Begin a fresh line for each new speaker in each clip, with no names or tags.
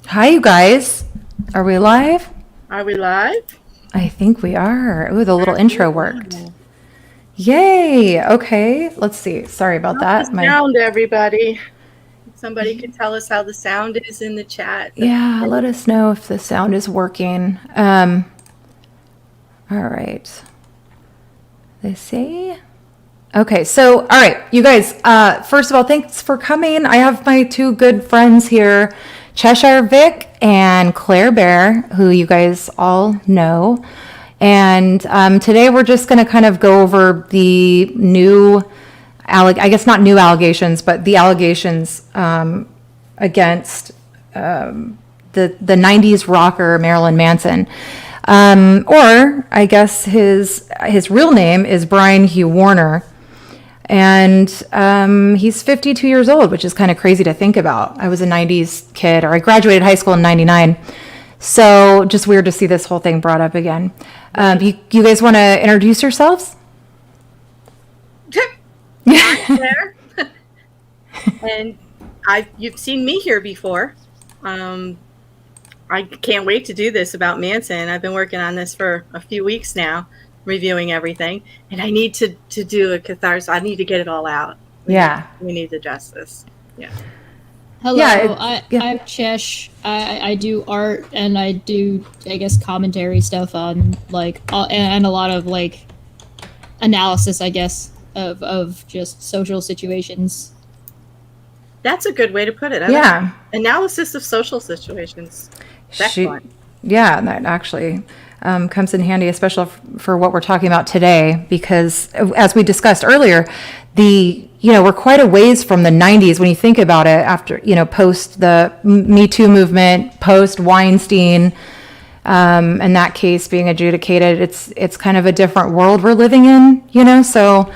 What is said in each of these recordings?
Hi, you guys. Are we live?
Are we live?
I think we are. Ooh, the little intro worked. Yay. Okay. Let's see. Sorry about that.
Sound, everybody. Somebody could tell us how the sound is in the chat.
Yeah, let us know if the sound is working. All right. They say. Okay, so all right, you guys. First of all, thanks for coming. I have my two good friends here, Cheshire Viq and Claire Bear, who you guys all know. And today we're just going to kind of go over the new, I guess not new allegations, but the allegations against the 90s rocker Marilyn Manson. Or I guess his real name is Brian Hugh Warner. And he's 52 years old, which is kind of crazy to think about. I was a 90s kid, or I graduated high school in 99. So just weird to see this whole thing brought up again. You guys want to introduce yourselves?
There. And you've seen me here before. I can't wait to do this about Manson. I've been working on this for a few weeks now, reviewing everything, and I need to do a catharsis. I need to get it all out. We need to address this. Yeah.
Hello, yeah, I'm Chesh. I do art, and I do, I guess, commentary stuff on and a lot of analysis, I guess, of just social situations.
That's a good way to put it. Analysis of social situations. Excellent.
That actually comes in handy, especially for what we're talking about today, because as we discussed earlier, we're quite a ways from the 90s when you think about it, after, post the Me Too movement, post Weinstein, and that case being adjudicated. It's kind of a different world we're living in, so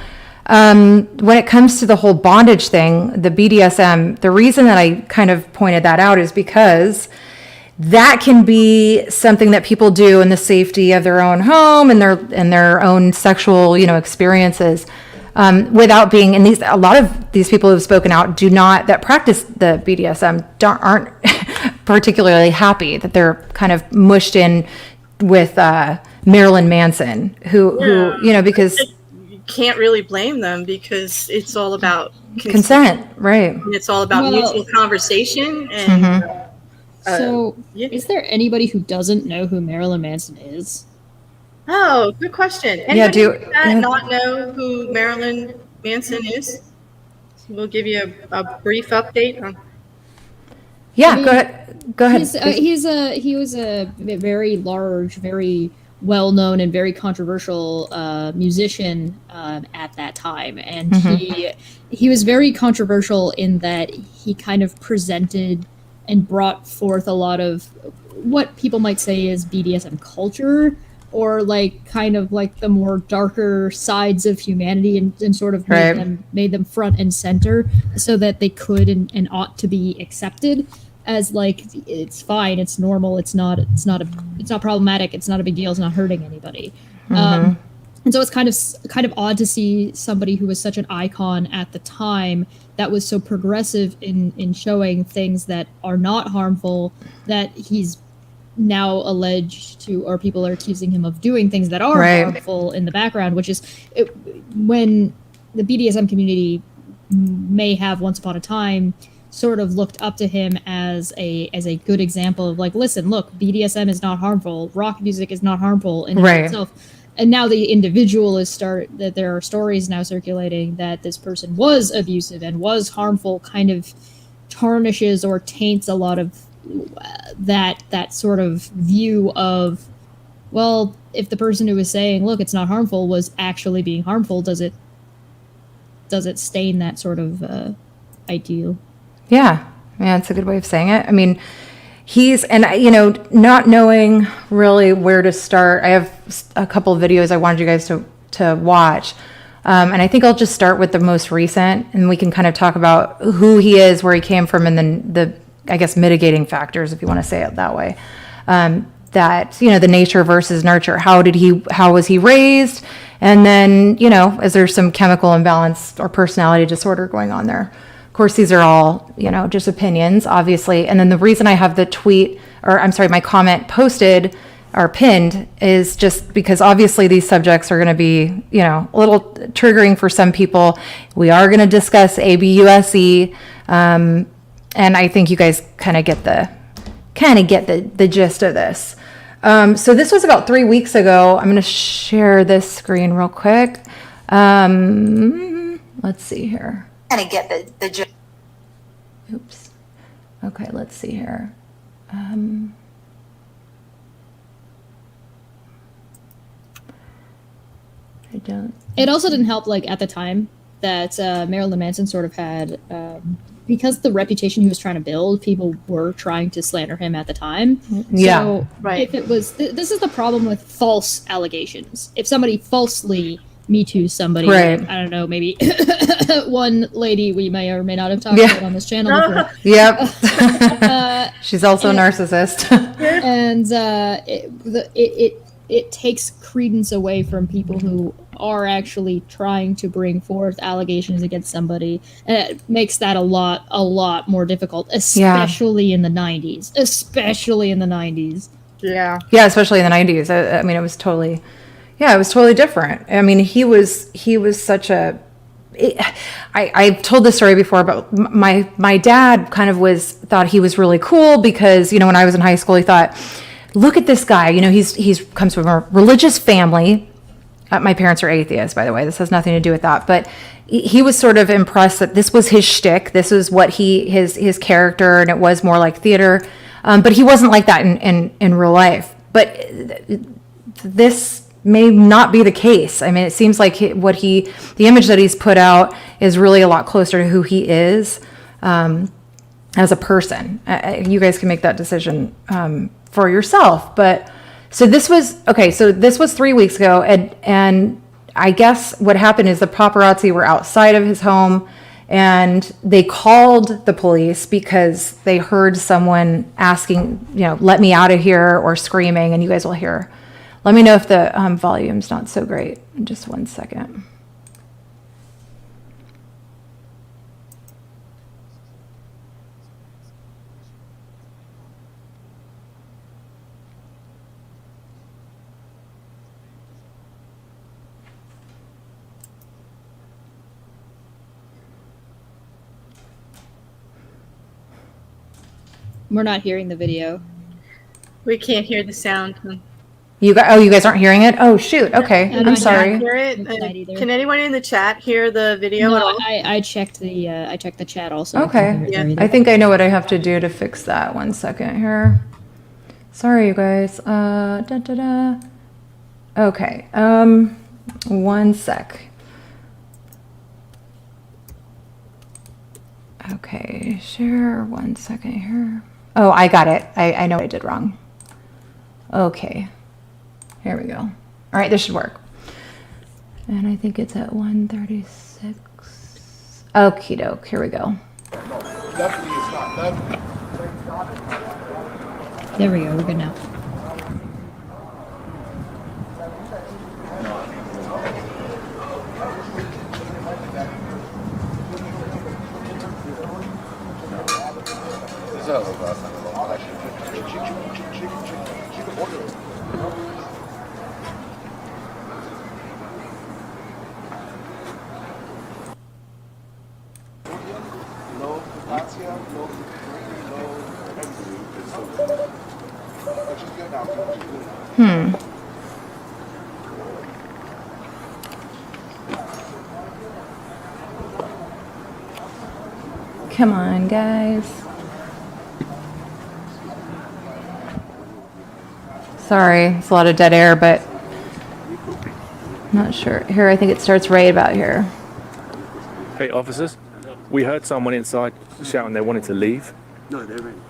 when it comes to the whole bondage thing, the BDSM, the reason that I kind of pointed that out is because that can be something that people do in the safety of their own home and their own sexual, experiences, without being. And a lot of these people who've spoken out that practice the BDSM aren't particularly happy that they're kind of mushed in with Marilyn Manson, who because
you can't really blame them, because it's all about
consent, right?
And it's all about mutual conversation and.
Is there anybody who doesn't know who Marilyn Manson is?
Oh, good question. Anybody not know who Marilyn Manson is? We'll give you a brief update on.
Yeah, go ahead.
He was a very large, very well-known, and very controversial musician at that time, and he was very controversial in that he kind of presented and brought forth a lot of what people might say is BDSM culture, or kind of the more darker sides of humanity, and sort of made them front and center, so that they could and ought to be accepted as it's fine, it's normal, it's not problematic, it's not a big deal, it's not hurting anybody. And so it's kind of odd to see somebody who was such an icon at the time that was so progressive in showing things that are not harmful, that he's now alleged to, or people are accusing him of doing things that are harmful in the background, which is when the BDSM community may have once upon a time sort of looked up to him as a good example of listen, look, BDSM is not harmful, rock music is not harmful in itself. and now the individual that there are stories now circulating that this person was abusive and was harmful, kind of tarnishes or taints a lot of that sort of view of, well, if the person who was saying, look, it's not harmful, was actually being harmful, does it stain that sort of ideal?
Yeah, it's a good way of saying it. I mean, not knowing really where to start, I have a couple of videos I wanted you guys to watch. And I think I'll just start with the most recent, and we can kind of talk about who he is, where he came from, and then the, I guess, mitigating factors, if you want to say it that way. That, the nature versus nurture. How was he raised? And then, is there some chemical imbalance or personality disorder going on there? Of course, these are all, just opinions, obviously. And then the reason I have my comment posted or pinned is just because obviously these subjects are going to be, a little triggering for some people. We are going to discuss ABUSE. And I think you guys kind of get the gist of this. So this was about 3 weeks ago. I'm going to share this screen real quick. Let's see here.
Kind of get the gist.
Oops. Okay, let's see here.
It also didn't help, like, at the time that Marilyn Manson sort of had, because the reputation he was trying to build, people were trying to slander him at the time.
Yeah,
so
right.
If it was, this is the problem with false allegations. If somebody falsely Me Too somebody,
right.
Like, I don't know, maybe one lady we may or may not have talked about on this channel before.
Yep. She's also a narcissist.
And it takes credence away from people who are actually trying to bring forth allegations against somebody, and it makes that a lot more difficult, especially in the 90s.
Yeah.
Yeah, especially in the 90s. I mean, it was totally different. I mean, he was such a. I've told this story before, but my dad kind of thought he was really cool because, when I was in high school, he thought, look at this guy. He's comes from a religious family. My parents are atheists, by the way. This has nothing to do with that. But he was sort of impressed that this was his shtick. This was what his character, and it was more like theater. But he wasn't like that in real life. But this may not be the case. I mean, it seems like the image that he's put out is really a lot closer to who he is as a person. You guys can make that decision for yourself. But so this was 3 weeks ago, and I guess what happened is the paparazzi were outside of his home, and they called the police because they heard someone asking, let me out of here, or screaming, and you guys will hear. Let me know if the volume's not so great. In just 1 second.
We're not hearing the video.
We can't hear the sound.
You guys aren't hearing it? Oh, shoot. Okay.
I'm
I'm
not
sorry.
Hear it? Can anyone in the chat hear the video at
No,
all?
I checked the chat also.
Okay.
Yeah.
I think I know what I have to do to fix that. 1 second here. Sorry, you guys. Okay. 1 sec. Okay. Share 1 second here. Oh, I got it. I know what I did wrong. Okay. Here we go. All right, this should work. And I think it's at 1:36. Okie doke. Here we go.
There we go. We're good now.
Come on, guys. Sorry, it's a lot of dead air, but I'm not sure. Here, I think it starts right about here.
Hey, officers, we heard someone inside shouting they wanted to leave.
No, they're in.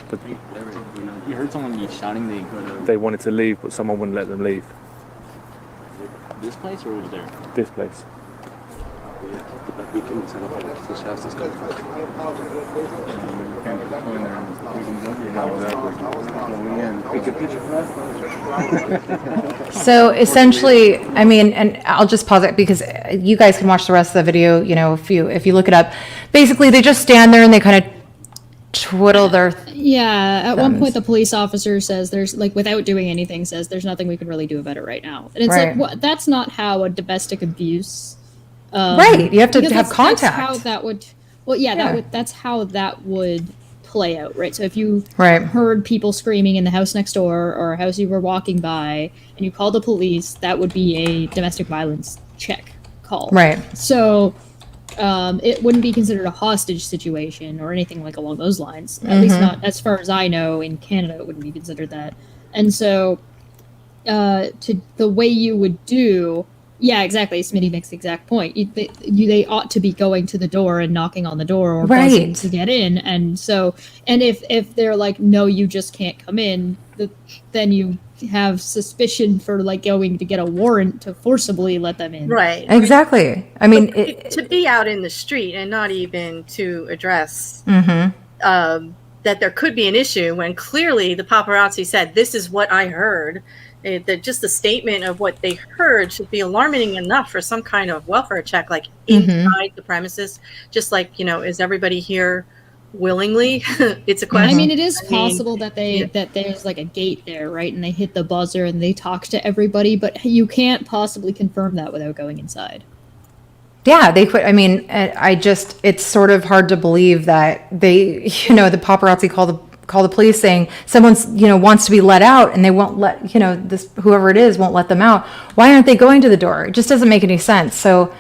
But
They're in. You heard someone be shouting
they wanted to leave, but someone wouldn't let them leave.
this place or over there?
This place.
We can set up like the shafts and stuff. Take a picture for us.
So essentially, I mean, and I'll just pause it because you guys can watch the rest of the video, you know, if you look it up. Basically, they just stand there and they kind of twiddle their
Yeah, at one
thumbs.
point the police officer says there's like without doing anything says there's nothing we can really do about it right now. And it's
Right.
like what, that's not how a domestic abuse
Right, you have to
because
have
that's
contact.
how that would well yeah,
Yeah.
that's how that would play out, right? So if you
Right.
heard people screaming in the house next door or a house you were walking by and you called the police, that would be a domestic violence check call.
Right.
So it wouldn't be considered a hostage situation or anything like along those lines. At least not as far as I know. In Canada, it wouldn't be considered that. And so, to the way you would do, yeah, exactly. Smitty makes the exact point. They ought to be going to the door and knocking on the door or buzzing
Right.
to get in. And so, and if they're like, no, you just can't come in, then you have suspicion for like going to get a warrant to forcibly let them in.
Right.
Exactly. I mean,
To be out in the street and not even to address
mhm.
that there could be an issue when clearly the paparazzi said, this is what I heard. That just the statement of what they heard should be alarming enough for some kind of welfare check, like inside the premises. Just like, you know, is everybody here willingly? It's a question.
I mean, it is
I mean,
possible that that there's like a gate there, right? And they hit the buzzer and they talk to everybody, but you can't possibly confirm that without going inside.
Yeah, they could. I mean, it's sort of hard to believe that they, you know, the paparazzi call the police saying someone's, you know, wants to be let out and they won't let, you know, this, whoever it is won't let them out. Why aren't they going to the door? It just doesn't make any sense. So,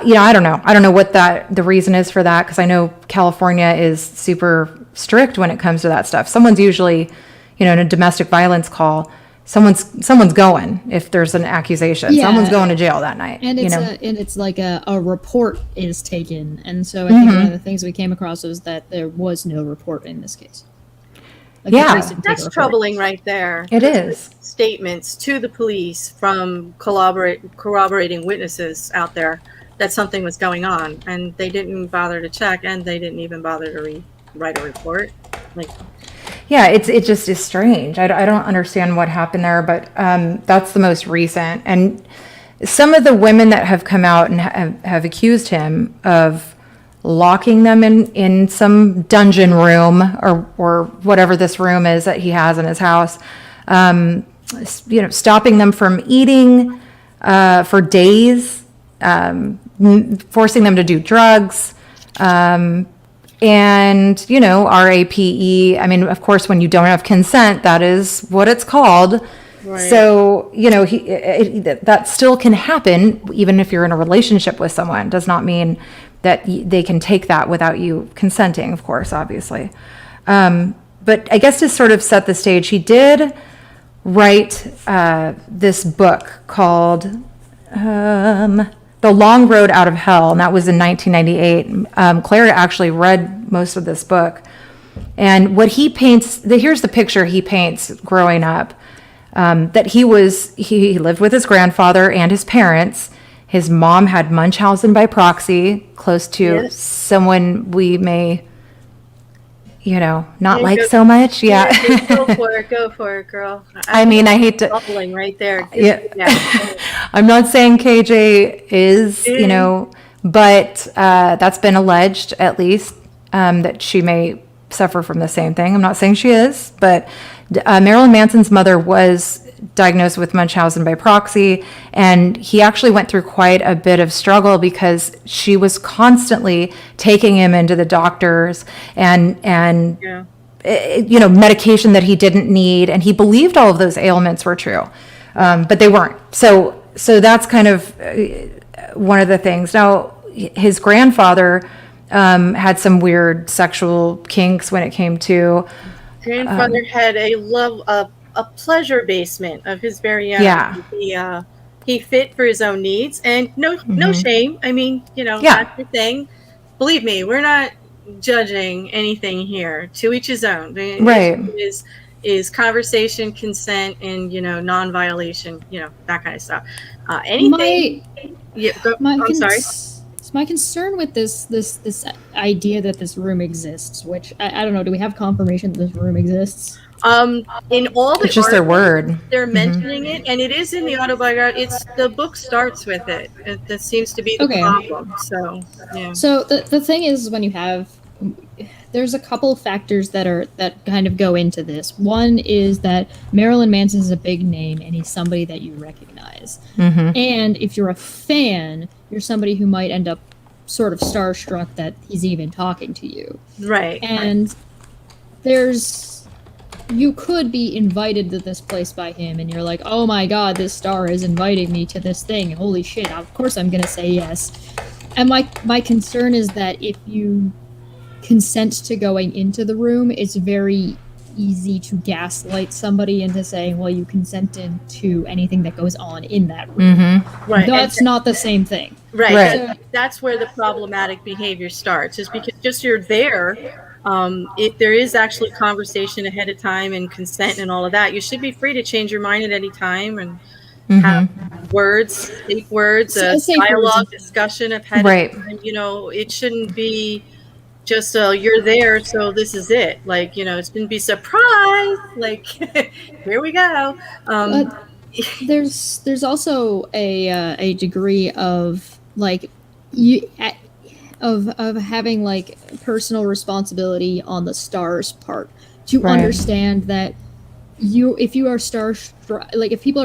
you know, I don't know what the reason is for that. Cause I know California is super strict when it comes to that stuff. Someone's usually, you know, in a domestic violence call, someone's going if there's an accusation.
Yeah.
Someone's going to jail that night.
And
you
it's
know?
it's like a report is taken. And so I think one of the things we came across was that there was no report in this case. Like, the
Yeah.
police didn't take a
that's
report.
troubling right there.
It is.
Statements to the police from corroborating witnesses out there that something was going on, and they didn't bother to check, and they didn't even bother to write a report. Like,
Yeah, it just is strange. I don't understand what happened there, but that's the most recent. And some of the women that have come out and have accused him of locking them in some dungeon room or whatever this room is that he has in his house, you know, stopping them from eating for days, forcing them to do drugs, and, you know, RAPE. I mean, of course, when you don't have consent, that is what it's called.
Right.
So, you know, that still can happen even if you're in a relationship with someone. Does not mean that they can take that without you consenting, of course, obviously. But I guess to sort of set the stage, he did write this book called The Long Road Out of Hell, and that was in 1998. Clara actually read most of this book. And what he paints, here's the picture he paints growing up, that he lived with his grandfather and his parents. His mom had Munchausen by proxy, close to
Yes.
someone we may, you know, not
Yeah,
like
go-
so much. Yeah.
go for it, girl.
I mean, I hate to,
Bubbling right there.
Yeah.
Yeah.
I'm not saying KJ is, you know, but that's been alleged at least, that she may suffer from the same thing. I'm not saying she is, but Marilyn Manson's mother was diagnosed with Munchausen by proxy, and he actually went through quite a bit of struggle because she was constantly taking him into the doctors and
Yeah.
you know, medication that he didn't need, and he believed all of those ailments were true, but they weren't. So that's kind of one of the things. Now, his grandfather had some weird sexual kinks when it came to.
Grandfather had a pleasure basement of his very own.
Yeah.
He fit for his own needs, and no shame. I mean, that's the thing. Believe me, we're not judging anything here. To each his own.
Right.
Is conversation, consent, and non-violation. That kind of stuff. Anything. I'm sorry.
My concern with this idea that this room exists, which I don't know, do we have confirmation that this room exists?
In all the
It's just their word.
They're mentioning it, and it is in the autobiography. The book starts with it. That seems to be the problem. So yeah.
So the thing is, when you have, there's a couple of factors that kind of go into this. One is that Marilyn Manson is a big name, and he's somebody that you recognize. And if you're a fan, you're somebody who might end up sort of starstruck that he's even talking to you.
Right.
And you could be invited to this place by him, and you're like, oh my god, this star is inviting me to this thing. Holy shit, of course I'm gonna say yes. And my concern is that if you consent to going into the room, it's very easy to gaslight somebody into saying, well, you consented to anything that goes on in that room.
Right.
That's not the same thing.
Right. That's where the problematic behavior starts, is because just you're there. If there is actually conversation ahead of time and consent and all of that, you should be free to change your mind at any time and have speak words, dialogue, discussion ahead of time. It shouldn't be just you're there, so this is it. Like, it shouldn't be surprise. Like, here we go.
There's also a degree of like of having like personal responsibility on the star's part to understand that if people are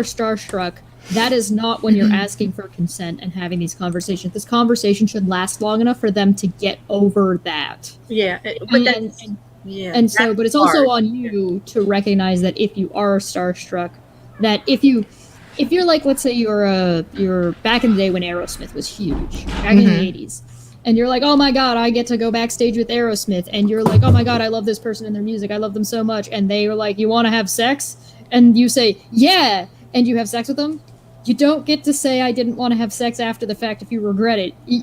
starstruck, that is not when you're asking for consent and having these conversations. This conversation should last long enough for them to get over that.
Yeah, but
but it's also on you to recognize that if you are starstruck, that if you're like, let's say you're back in the day when Aerosmith was huge, back in the 80s. And you're like, oh my god, I get to go backstage with Aerosmith. And you're like, oh my god, I love this person and their music. I love them so much. And they are like, you want to have sex? And you say, yeah. And you have sex with them. You don't get to say, I didn't want to have sex after the fact if you regret it. You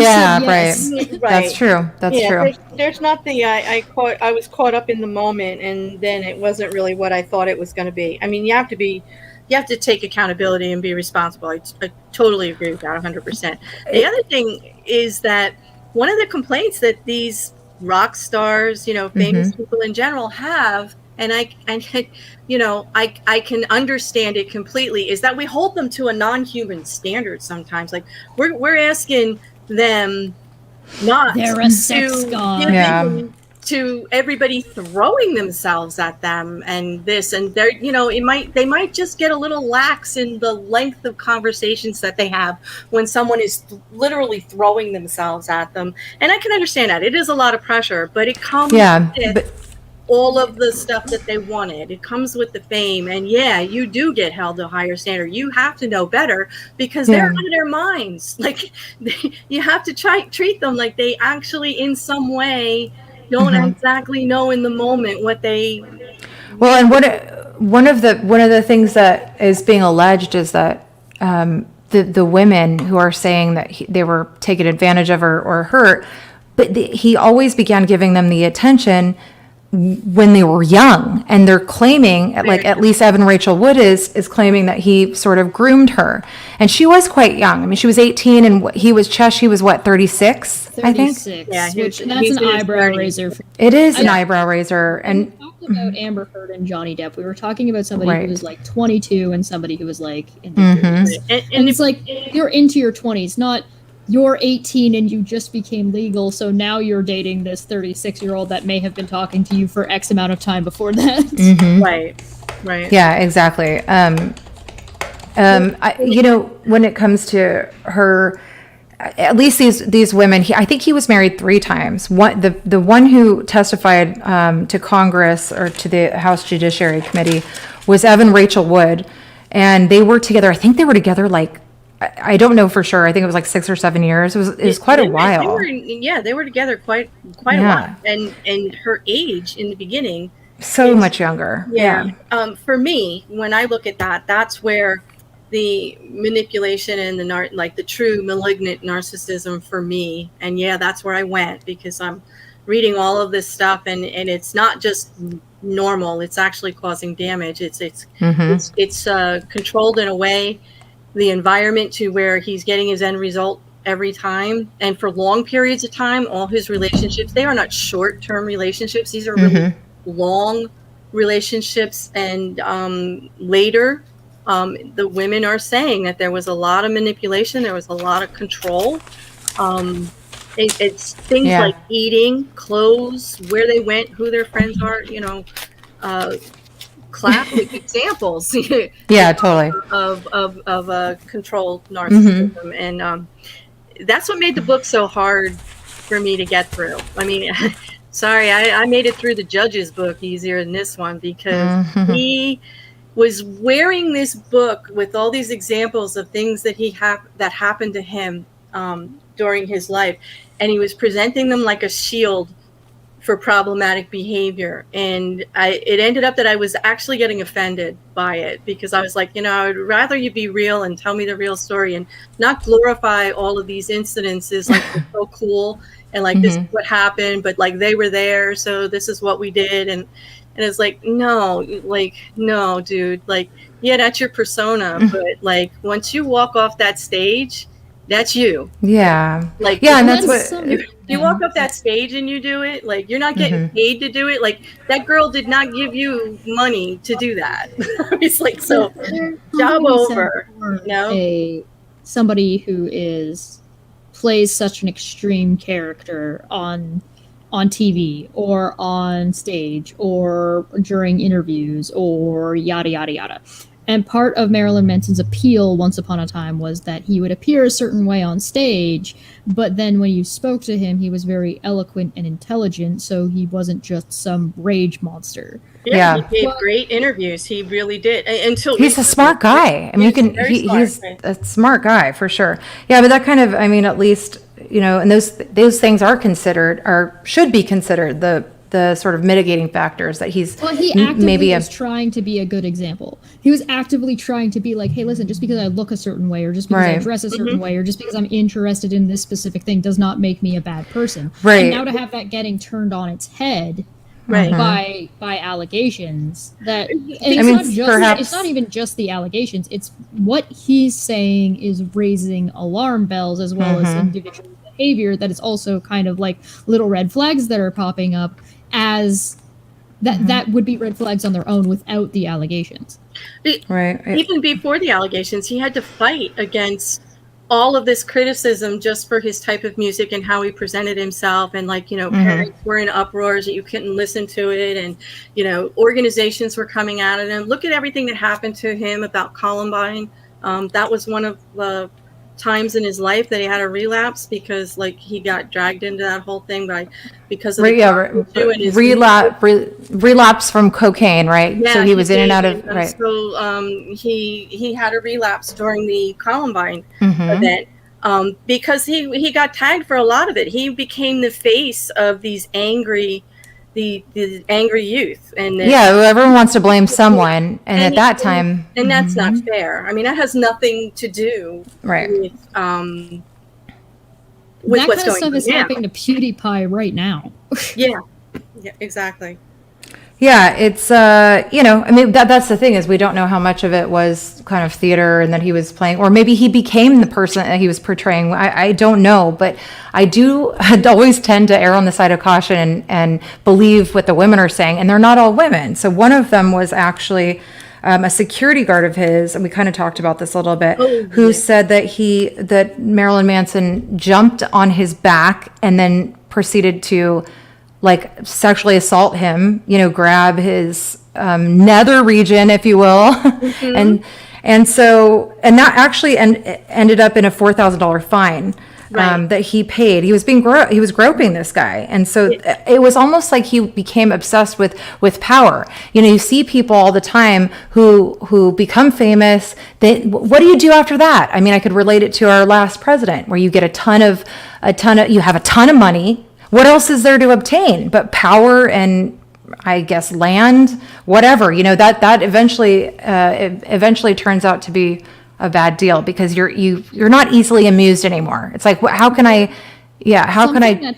said yes.
Right.
That's true. That's true.
There's not the, I was caught up in the moment, and then it wasn't really what I thought it was going to be. I mean, you have to take accountability and be responsible. I totally agree with that 100%. The other thing is that one of the complaints that these rock stars, famous people in general have, and I can understand it completely, is that we hold them to a non-human standard sometimes. Like we're asking them not
they're a sex god.
To everybody throwing themselves at them and this and they're they might just get a little lax in the length of conversations that they have when someone is literally throwing themselves at them. And I can understand that it is a lot of pressure, but it comes with all of the stuff that they wanted. It comes with the fame, and you do get held to a higher standard. You have to know better because they're out of their minds. Like you have to treat them like they actually in some way don't exactly know in the moment what they.
Well, and one of the things that is being alleged is that the women who are saying that they were taken advantage of or hurt, but he always began giving them the attention when they were young, and they're claiming, like at least Evan Rachel Wood is claiming that he sort of groomed her, and she was quite young. I mean, she was 18, and he was 36, I think.
36, yeah, that's an eyebrow raiser.
It is an eyebrow raiser, and
we talked about Amber Heard and Johnny Depp. We were talking about somebody who was like 22 and somebody who was like in their 30s. And it's like you're into your 20s, not. You're 18 and you just became legal, so now you're dating this 36-year-old that may have been talking to you for X amount of time before that.
Right.
Yeah, exactly. When it comes to her, at least these women, I think he was married 3 times. The one who testified to Congress or to the House Judiciary Committee was Evan Rachel Wood, and they were together. I think they were together like I don't know for sure. I think it was like 6 or 7 years. It was quite a while.
They were together quite a while. And her age in the beginning,
so much younger.
Yeah. For me, when I look at that, that's where the manipulation and the true malignant narcissism for me. And that's where I went, because I'm reading all of this stuff, and it's not just normal. It's actually causing damage. It's controlled in a way, the environment, to where he's getting his end result every time, and for long periods of time. All his relationships, they are not short-term relationships. These are really long relationships. And later, the women are saying that there was a lot of manipulation, there was a lot of control. It's things like eating, clothes, where they went, who their friends are, classic examples.
Totally.
Of a controlled narcissism. And that's what made the book so hard for me to get through. I mean, sorry, I made it through the judge's book easier than this one, because he was wearing this book with all these examples of things that that happened to him during his life, and he was presenting them like a shield for problematic behavior. And it ended up that I was actually getting offended by it, because I was like, I'd rather you be real and tell me the real story, and not glorify all of these incidences like they're so cool, and like this is what happened, but like they were there, so this is what we did. And it's like, no, dude, like, that's your persona, but like once you walk off that stage, that's you. Like,
and that's what
if you walk up that stage and you do it, like, you're not getting paid to do it. Like, that girl did not give you money to do that. It's like, so job over.
Somebody who plays such an extreme character on TV or on stage or during interviews or yada yada yada. And part of Marilyn Manson's appeal once upon a time was that he would appear a certain way on stage, but then when you spoke to him, he was very eloquent and intelligent, so he wasn't just some rage monster.
He gave great interviews. He really did.
He's a smart guy. I mean, he's a smart guy for sure. Yeah, but that kind of, I mean, at least, and those things are considered, or should be considered, the sort of mitigating factors that he's
he actively was trying to be a good example. He was actively trying to be like, hey, listen, just because I look a certain way, or just because I dress a certain way, or just because I'm interested in this specific thing does not make me a bad person. And now to have that getting turned on its head by allegations that it's not even just the allegations, it's what he's saying is raising alarm bells, as well as individual behavior that is also kind of like little red flags that are popping up, as that would be red flags on their own without the allegations.
Even before the allegations, he had to fight against all of this criticism just for his type of music and how he presented himself. And parents were in uproars that you couldn't listen to it. And, organizations were coming out at him. Look at everything that happened to him about Columbine. That was one of the times in his life that he had a relapse, because he got dragged into that whole thing because of
relapse from cocaine, right?
Yeah,
so he was in and out of
So he had a relapse during the Columbine event, because he got tagged for a lot of it. He became the face of these angry youth, and
everyone wants to blame someone, and at that time,
and that's not fair. I mean, that has nothing to do with
that
what's
kind of stuff is
now.
happening to PewDiePie right now.
yeah, exactly.
Yeah, it's I mean, that's the thing, is we don't know how much of it was kind of theater and that he was playing, or maybe he became the person that he was portraying. I don't know, but I'd always tend to err on the side of caution and believe what the women are saying, and they're not all women. So one of them was actually a security guard of his, and we kind of talked about this a little bit, who said that Marilyn Manson jumped on his back and then proceeded to sexually assault him, grab his nether region, if you will, And so, and that actually ended up in a $4,000 fine.
Right.
That he paid. He was he was groping this guy, and so it was almost like he became obsessed with power. You know, you see people all the time who become famous. What do you do after that? I mean, I could relate it to our last president, where you get you have a ton of money. What else is there to obtain but power and, I guess, land, whatever? You know, that eventually turns out to be a bad deal, because you're not easily amused anymore. It's like, how can I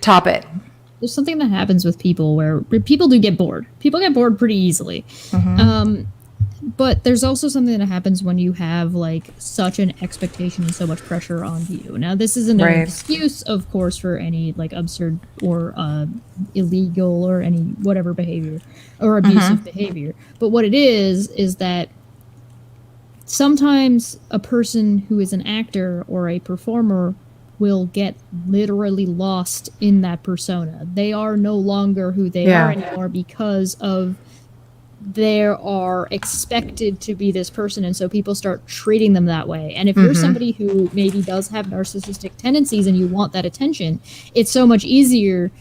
top it?
There's something that happens with people where people do get bored. People get bored pretty easily. But there's also something that happens when you have like such an expectation and so much pressure on you. Now, this isn't an excuse, of course, for any like absurd or illegal or any whatever behavior or abusive behavior. But what it is that sometimes a person who is an actor or a performer will get literally lost in that persona. They are no longer who they are anymore because of they are expected to be this person, and so people start treating them that way. And if you're somebody who maybe does have narcissistic tendencies and you want that attention, it's so much easier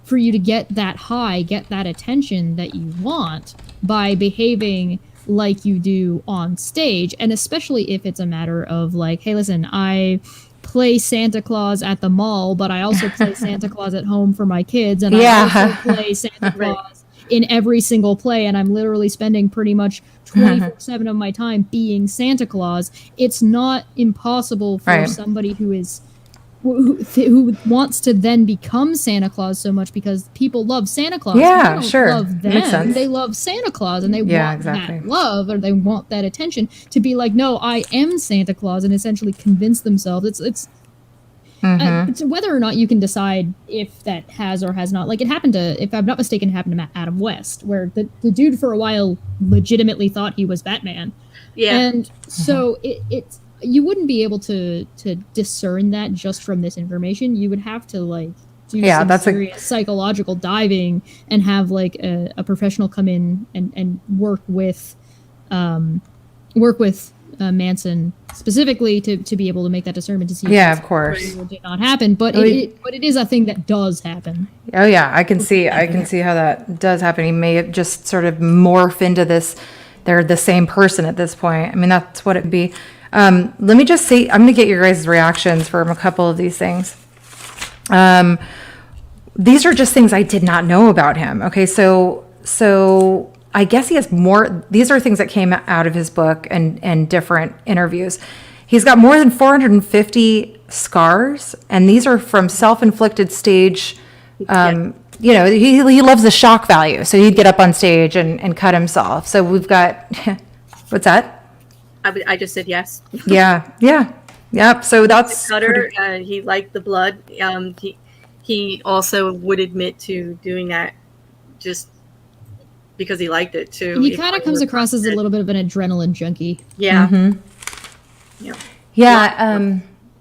for you to get that high, get that attention that you want by behaving like you do on stage. And especially if it's a matter of like, hey, listen, I play Santa Claus at the mall, but I also play Santa Claus at home for my kids, and I also play Santa Claus in every single play, and I'm literally spending pretty much 24/7 of my time being Santa Claus. It's not impossible for somebody who wants to then become Santa Claus so much, because people love Santa Claus.
Yeah,
they don't
sure.
love them.
Makes sense.
They love Santa Claus, and they want that love, or they want that attention to be like, no, I am Santa Claus, and essentially convince themselves. It's whether or not you can decide if that has or has not. Like, it happened to, if I'm not mistaken, it happened to Adam West, where the dude for a while legitimately thought he was Batman. Yeah. And so it's you wouldn't be able to discern that just from this information. You would have to like do some serious psychological diving and have like a professional come in and work with Manson specifically to be able to make that discernment to see
of course
what did not happen. But it is a thing that does happen.
Oh yeah, I can see how that does happen. He may have just sort of morph into this. They're the same person at this point. I mean, that's what it'd be. Let me just say, I'm going to get your guys' reactions from a couple of these things. These are just things I did not know about him. Okay, so I guess he has more. These are things that came out of his book and different interviews. He's got more than 450 scars, and these are from self-inflicted stage. You know, he loves the shock value, so he'd get up on stage and cut himself. So we've got, what's that?
I just said yes.
Yep. So that's
cutter. He liked the blood. He also would admit to doing that just because he liked it too.
He kind of comes across as a little bit of an adrenaline junkie.
Yeah.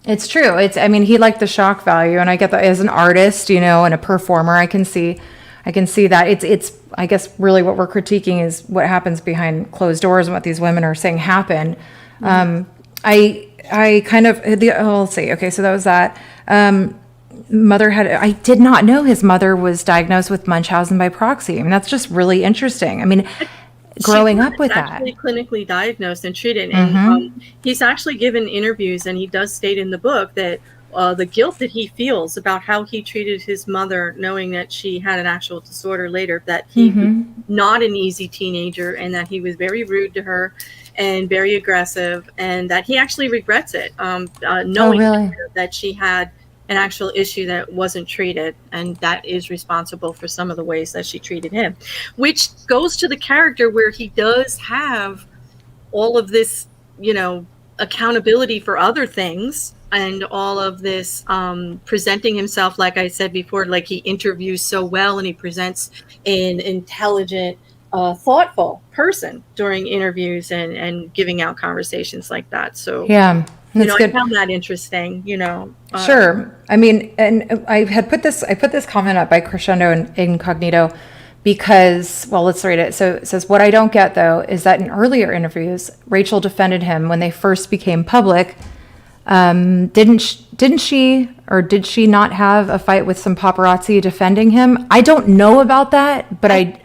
It's true. I mean, he liked the shock value, and I get that as an artist, you know, and a performer, I can see that. It's I guess really what we're critiquing is what happens behind closed doors and what these women are saying happened. I kind of let's see. Okay, so that was that. I did not know his mother was diagnosed with Munchausen by proxy. I mean, that's just really interesting. I mean, growing up with that.
Actually clinically diagnosed and treated. And he's actually given interviews, and he does state in the book that the guilt that he feels about how he treated his mother, knowing that she had an actual disorder later, that he was not an easy teenager, and that he was very rude to her and very aggressive, and that he actually regrets it, knowing that she had an actual issue that wasn't treated, and that is responsible for some of the ways that she treated him, which goes to the character where he does have all of this, you know, accountability for other things, and all of this presenting himself, like I said before, like he interviews so well, and he presents an intelligent, thoughtful person during interviews and giving out conversations like that. So
that's good.
I found that interesting, you know.
Sure. I mean, and I put this comment up by Crescendo Incognito because, well, let's read it. So it says, what I don't get, though, is that in earlier interviews, Rachel defended him when they first became public. Did she not have a fight with some paparazzi defending him? I don't know about that, but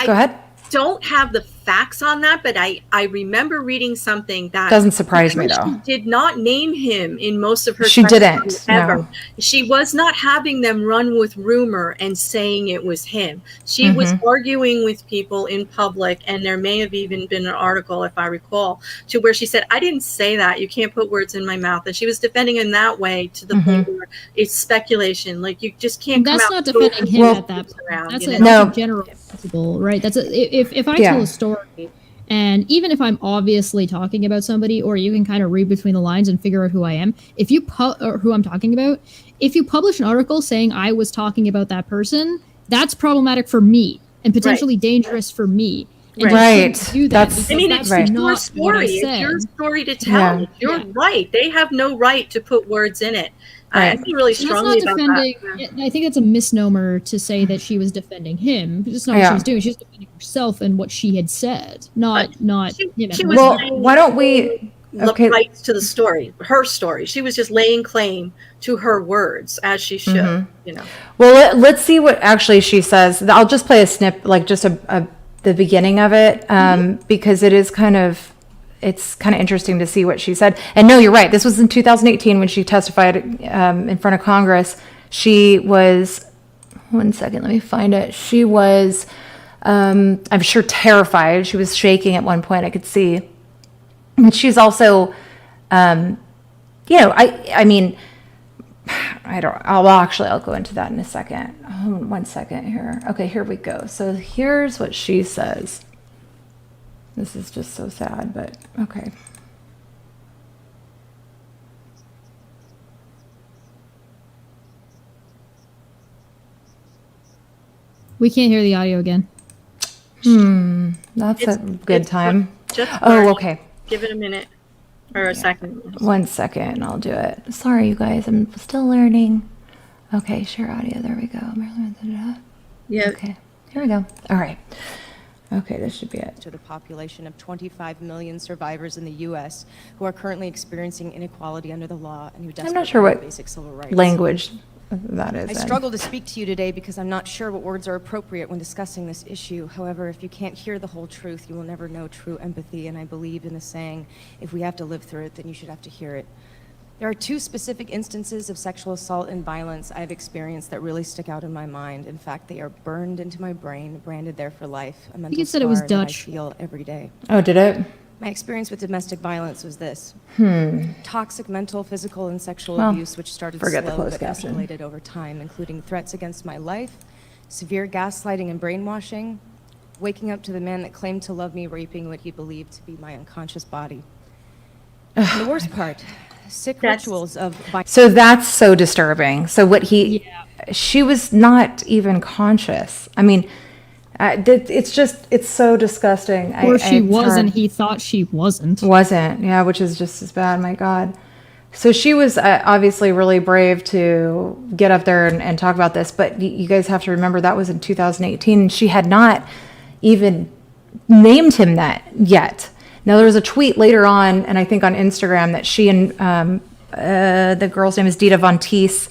go ahead.
Don't have the facts on that, but I remember reading something that
doesn't surprise me, though.
She did not name him in most of her.
She didn't.
Ever.
No.
She was not having them run with rumor and saying it was him. She was arguing with people in public, and there may have even been an article, if I recall, to where she said, "I didn't say that. You can't put words in my mouth." And she was defending him that way, to the point where it's speculation. Like, you just can't.
That's
come
not
out
defending him at that point.
Around,
that's
know?
a general principle, right? If I tell a story, and even if I'm obviously talking about somebody, or you can kind of read between the lines and figure out who I am, or who I'm talking about, if you publish an article saying I was talking about that person, that's problematic for me and potentially dangerous for me. And do that,
that's,
I mean, it's your story. It's your story to tell.
Yeah.
You're right. They have no right to put words in it. I feel really strongly about that.
I think it's a misnomer to say that she was defending him. It's not what she was doing. She was defending herself and what she had said, not him.
Why don't we...
Okay. Rights to the story, her story. She was just laying claim to her words, as she should.
Well, let's see what actually she says. I'll just play a snip, like just the beginning of it, because it's kind of interesting to see what she said. And no, you're right. This was in 2018 when she testified in front of Congress. She was, one second, let me find it. She was, I'm sure, terrified. She was shaking at one point, I could see. And she's also, I mean, I'll go into that in a second. One second here. Okay, here we go. So here's what she says. This is just so sad, but okay.
We can't hear the audio again.
That's a good time. Okay.
Give it a minute or a second.
1 second, I'll do it. Sorry, you guys, I'm still learning. Okay, share audio. There we go.
Yeah.
Okay, here we go. All right. Okay, this should be it.
To the population of 25 million survivors in the U.S. who are currently experiencing inequality under the law and who desperately
I'm not sure what
basic civil rights.
Language that is.
I struggle to speak to you today because I'm not sure what words are appropriate when discussing this issue. However, if you can't hear the whole truth, you will never know true empathy, and I believe in the saying, if we have to live through it, then you should have to hear it. There are two specific instances of sexual assault and violence I've experienced that really stick out in my mind. In fact, they are burned into my brain, branded there for life. A mental
said it was
scar that I
Dutch.
feel every day.
Oh, did it?
My experience with domestic violence was this. Toxic mental, physical, and sexual abuse, which started slow but escalated over time, including threats against my life, severe gaslighting and brainwashing, waking up to the man that claimed to love me raping what he believed to be my unconscious body. And the worst part, sick rituals of violence.
So that's so disturbing. So she was not even conscious. I mean, it's so disgusting.
Or she was, and he thought she wasn't.
Yeah, which is just as bad. My God. So she was obviously really brave to get up there and talk about this. But you guys have to remember that was in 2018. And she had not even named him that yet. Now, there was a tweet later on, and I think on Instagram, that she and the girl's name is Dita Von Teese,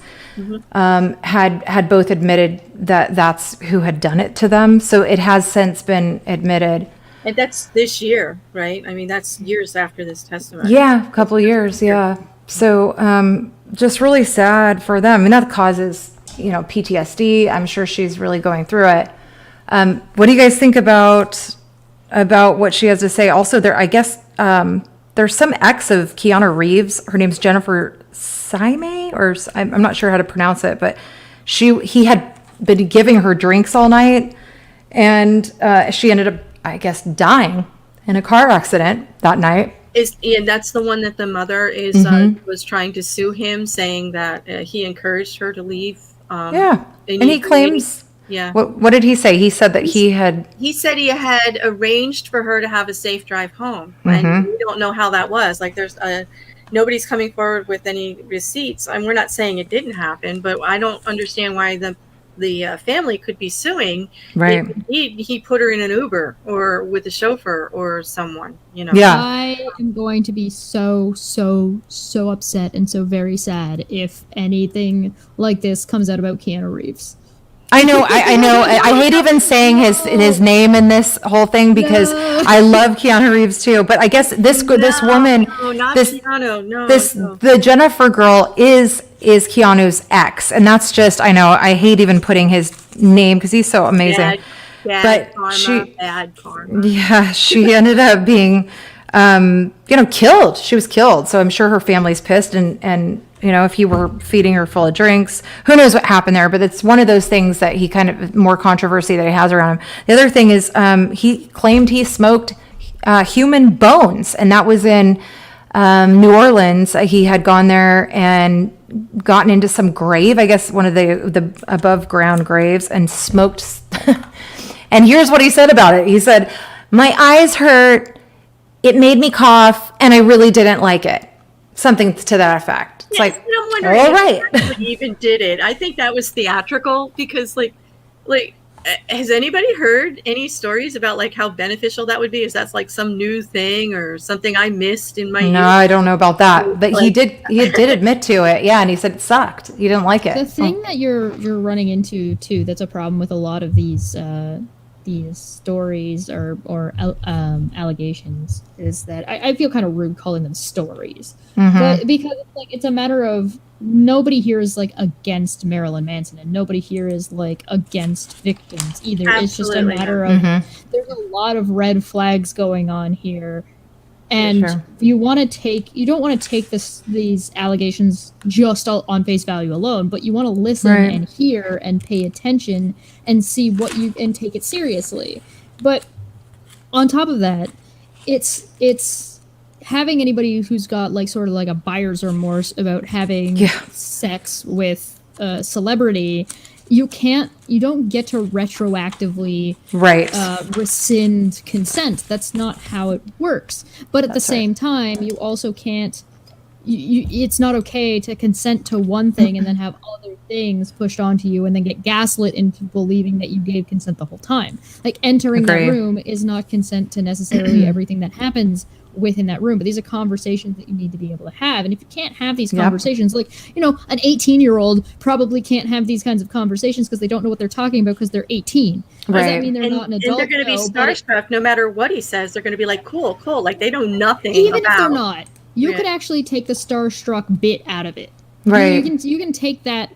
had both admitted that that's who had done it to them. So it has since been admitted.
And that's this year, right? I mean, that's years after this testimony.
Yeah, a couple of years, yeah. So just really sad for them. I mean, that causes, PTSD. I'm sure she's really going through it. What do you guys think about what she has to say? Also, I guess there's some ex of Keanu Reeves. Her name's Jennifer Saime, or I'm not sure how to pronounce it, but he had been giving her drinks all night, and she ended up, I guess, dying in a car accident that night.
That's the one that the mother was trying to sue him, saying that he encouraged her to leave.
And he claims.
Yeah.
What did he say? He said that he said
he had arranged for her to have a safe drive home, and we don't know how that was. Like, there's nobody's coming forward with any receipts, and we're not saying it didn't happen, but I don't understand why the the family could be suing
Right.
if he put her in an Uber or with a chauffeur or someone,
Yeah.
I am going to be so upset and so very sad if anything like this comes out about Keanu Reeves.
I know. I hate even saying his name in this whole thing because I love Keanu Reeves too. But I guess this woman,
not
this
Keanu, no,
the Jennifer girl is Keanu's ex, and that's just, I know, I hate even putting his name because he's so amazing.
Bad karma.
Yeah, she ended up being, killed. She was killed. So I'm sure her family's pissed, and if he were feeding her full of drinks, who knows what happened there. But it's one of those things that he kind of, more controversy that he has around him. The other thing is, he claimed he smoked human bones, and that was in New Orleans. He had gone there and gotten into some grave, I guess one of the above ground graves, and smoked. And here's what he said about it. He said, "My eyes hurt, it made me cough, and I really didn't like it." Something to that effect. It's like,
I'm wondering
all
if
right.
he even did it. I think that was theatrical because like has anybody heard any stories about like how beneficial that would be? Is that like some new thing or something I missed in my
No,
youth?
I don't know about that. But he did admit to it. Yeah, and he said it sucked. He didn't like it.
The thing that you're running into too, that's a problem with a lot of these stories or allegations, is that I feel kind of rude calling them stories, but because it's a matter of nobody here is like against Marilyn Manson and nobody here is like against victims either.
Absolutely.
It's just a matter of there's a lot of red flags going on here. And you don't want to take these allegations just on face value alone, but you want to listen and hear and pay attention and see and take it seriously. But on top of that, it's having anybody who's got like sort of like a buyer's remorse about having sex with a celebrity. You don't get to retroactively rescind consent. That's not how it works. But at the same time, you also can't, it's not okay to consent to one thing and then have other things pushed onto you and then get gaslit into believing that you gave consent the whole time. Like entering that room is not consent to necessarily everything that happens within that room, but these are conversations that you need to be able to have. And if you can't have these conversations, like, an 18-year-old probably can't have these kinds of conversations because they don't know what they're talking about because they're 18. Does that mean they're not an adult?
And they're going to be starstruck no matter what he says. They're going to be like, cool. Like they know nothing
even if they're not. You could actually take the starstruck bit out of it.
Right.
You can take that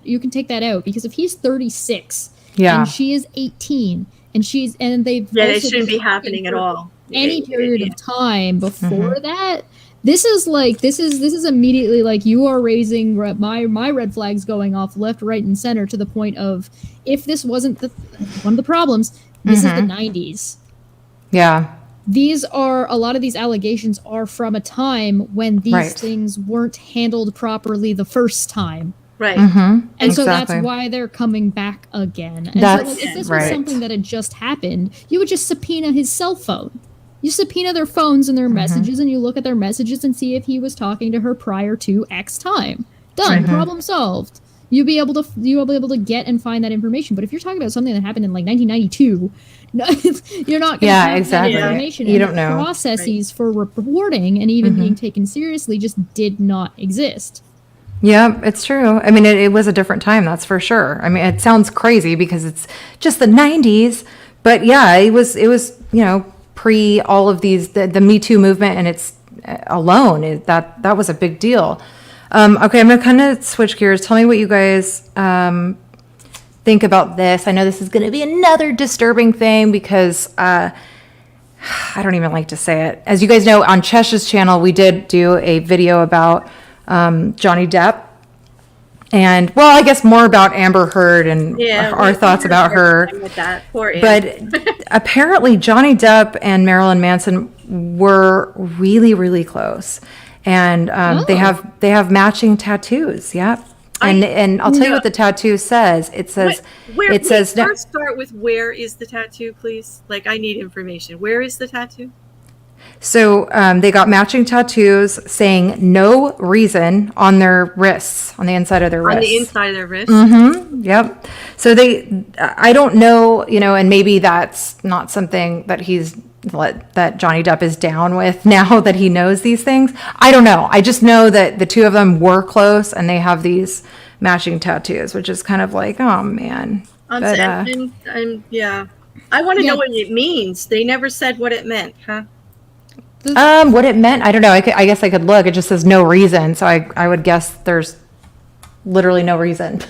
out, because if he's 36
and
she is 18 and they've
it shouldn't be happening at all.
Any period of time before that, this is immediately like you are raising my red flags going off left, right, and center, to the point of, if this wasn't one of the problems, this is the 90s.
Yeah.
A lot of these allegations are from a time when these things weren't handled properly the first time.
Right.
And so that's why they're coming back again. And so if this was something that had just happened, you would just subpoena his cell phone. You subpoena their phones and their messages, and you look at their messages and see if he was talking to her prior to X time. Done. Problem solved. You'll be able to get and find that information. But if you're talking about something that happened in like 1992, you're not going to have that information.
You don't know.
Processes for reporting and even being taken seriously just did not exist.
Yeah, it's true. I mean, it was a different time, that's for sure. I mean, it sounds crazy because it's just the 90s, but yeah, it was pre all of these, the Me Too movement, and it's alone, that was a big deal. Okay, I'm going to kind of switch gears. Tell me what you guys think about this. I know this is going to be another disturbing thing because I don't even like to say it. As you guys know, on Cheshire's channel, we did do a video about Johnny Depp. And, well, I guess more about Amber Heard and our thoughts about her. But apparently Johnny Depp and Marilyn Manson were really, really close. And they have matching tattoos. Yeah. And I'll tell you what the tattoo says. It says,
First start with, where is the tattoo, please? Like, I need information. Where is the tattoo?
So they got matching tattoos saying no reason on their wrists, on the inside of their wrists.
On the inside of their wrists.
Mm-hmm. Yep. So I don't know, and maybe that's not something that that Johnny Depp is down with now that he knows these things. I don't know. I just know that the two of them were close and they have these matching tattoos, which is kind of like, oh man.
Yeah. I want to know what it means. They never said what it meant, huh?
What it meant, I don't know. I guess I could look. It just says no reason, so I would guess there's literally no reason.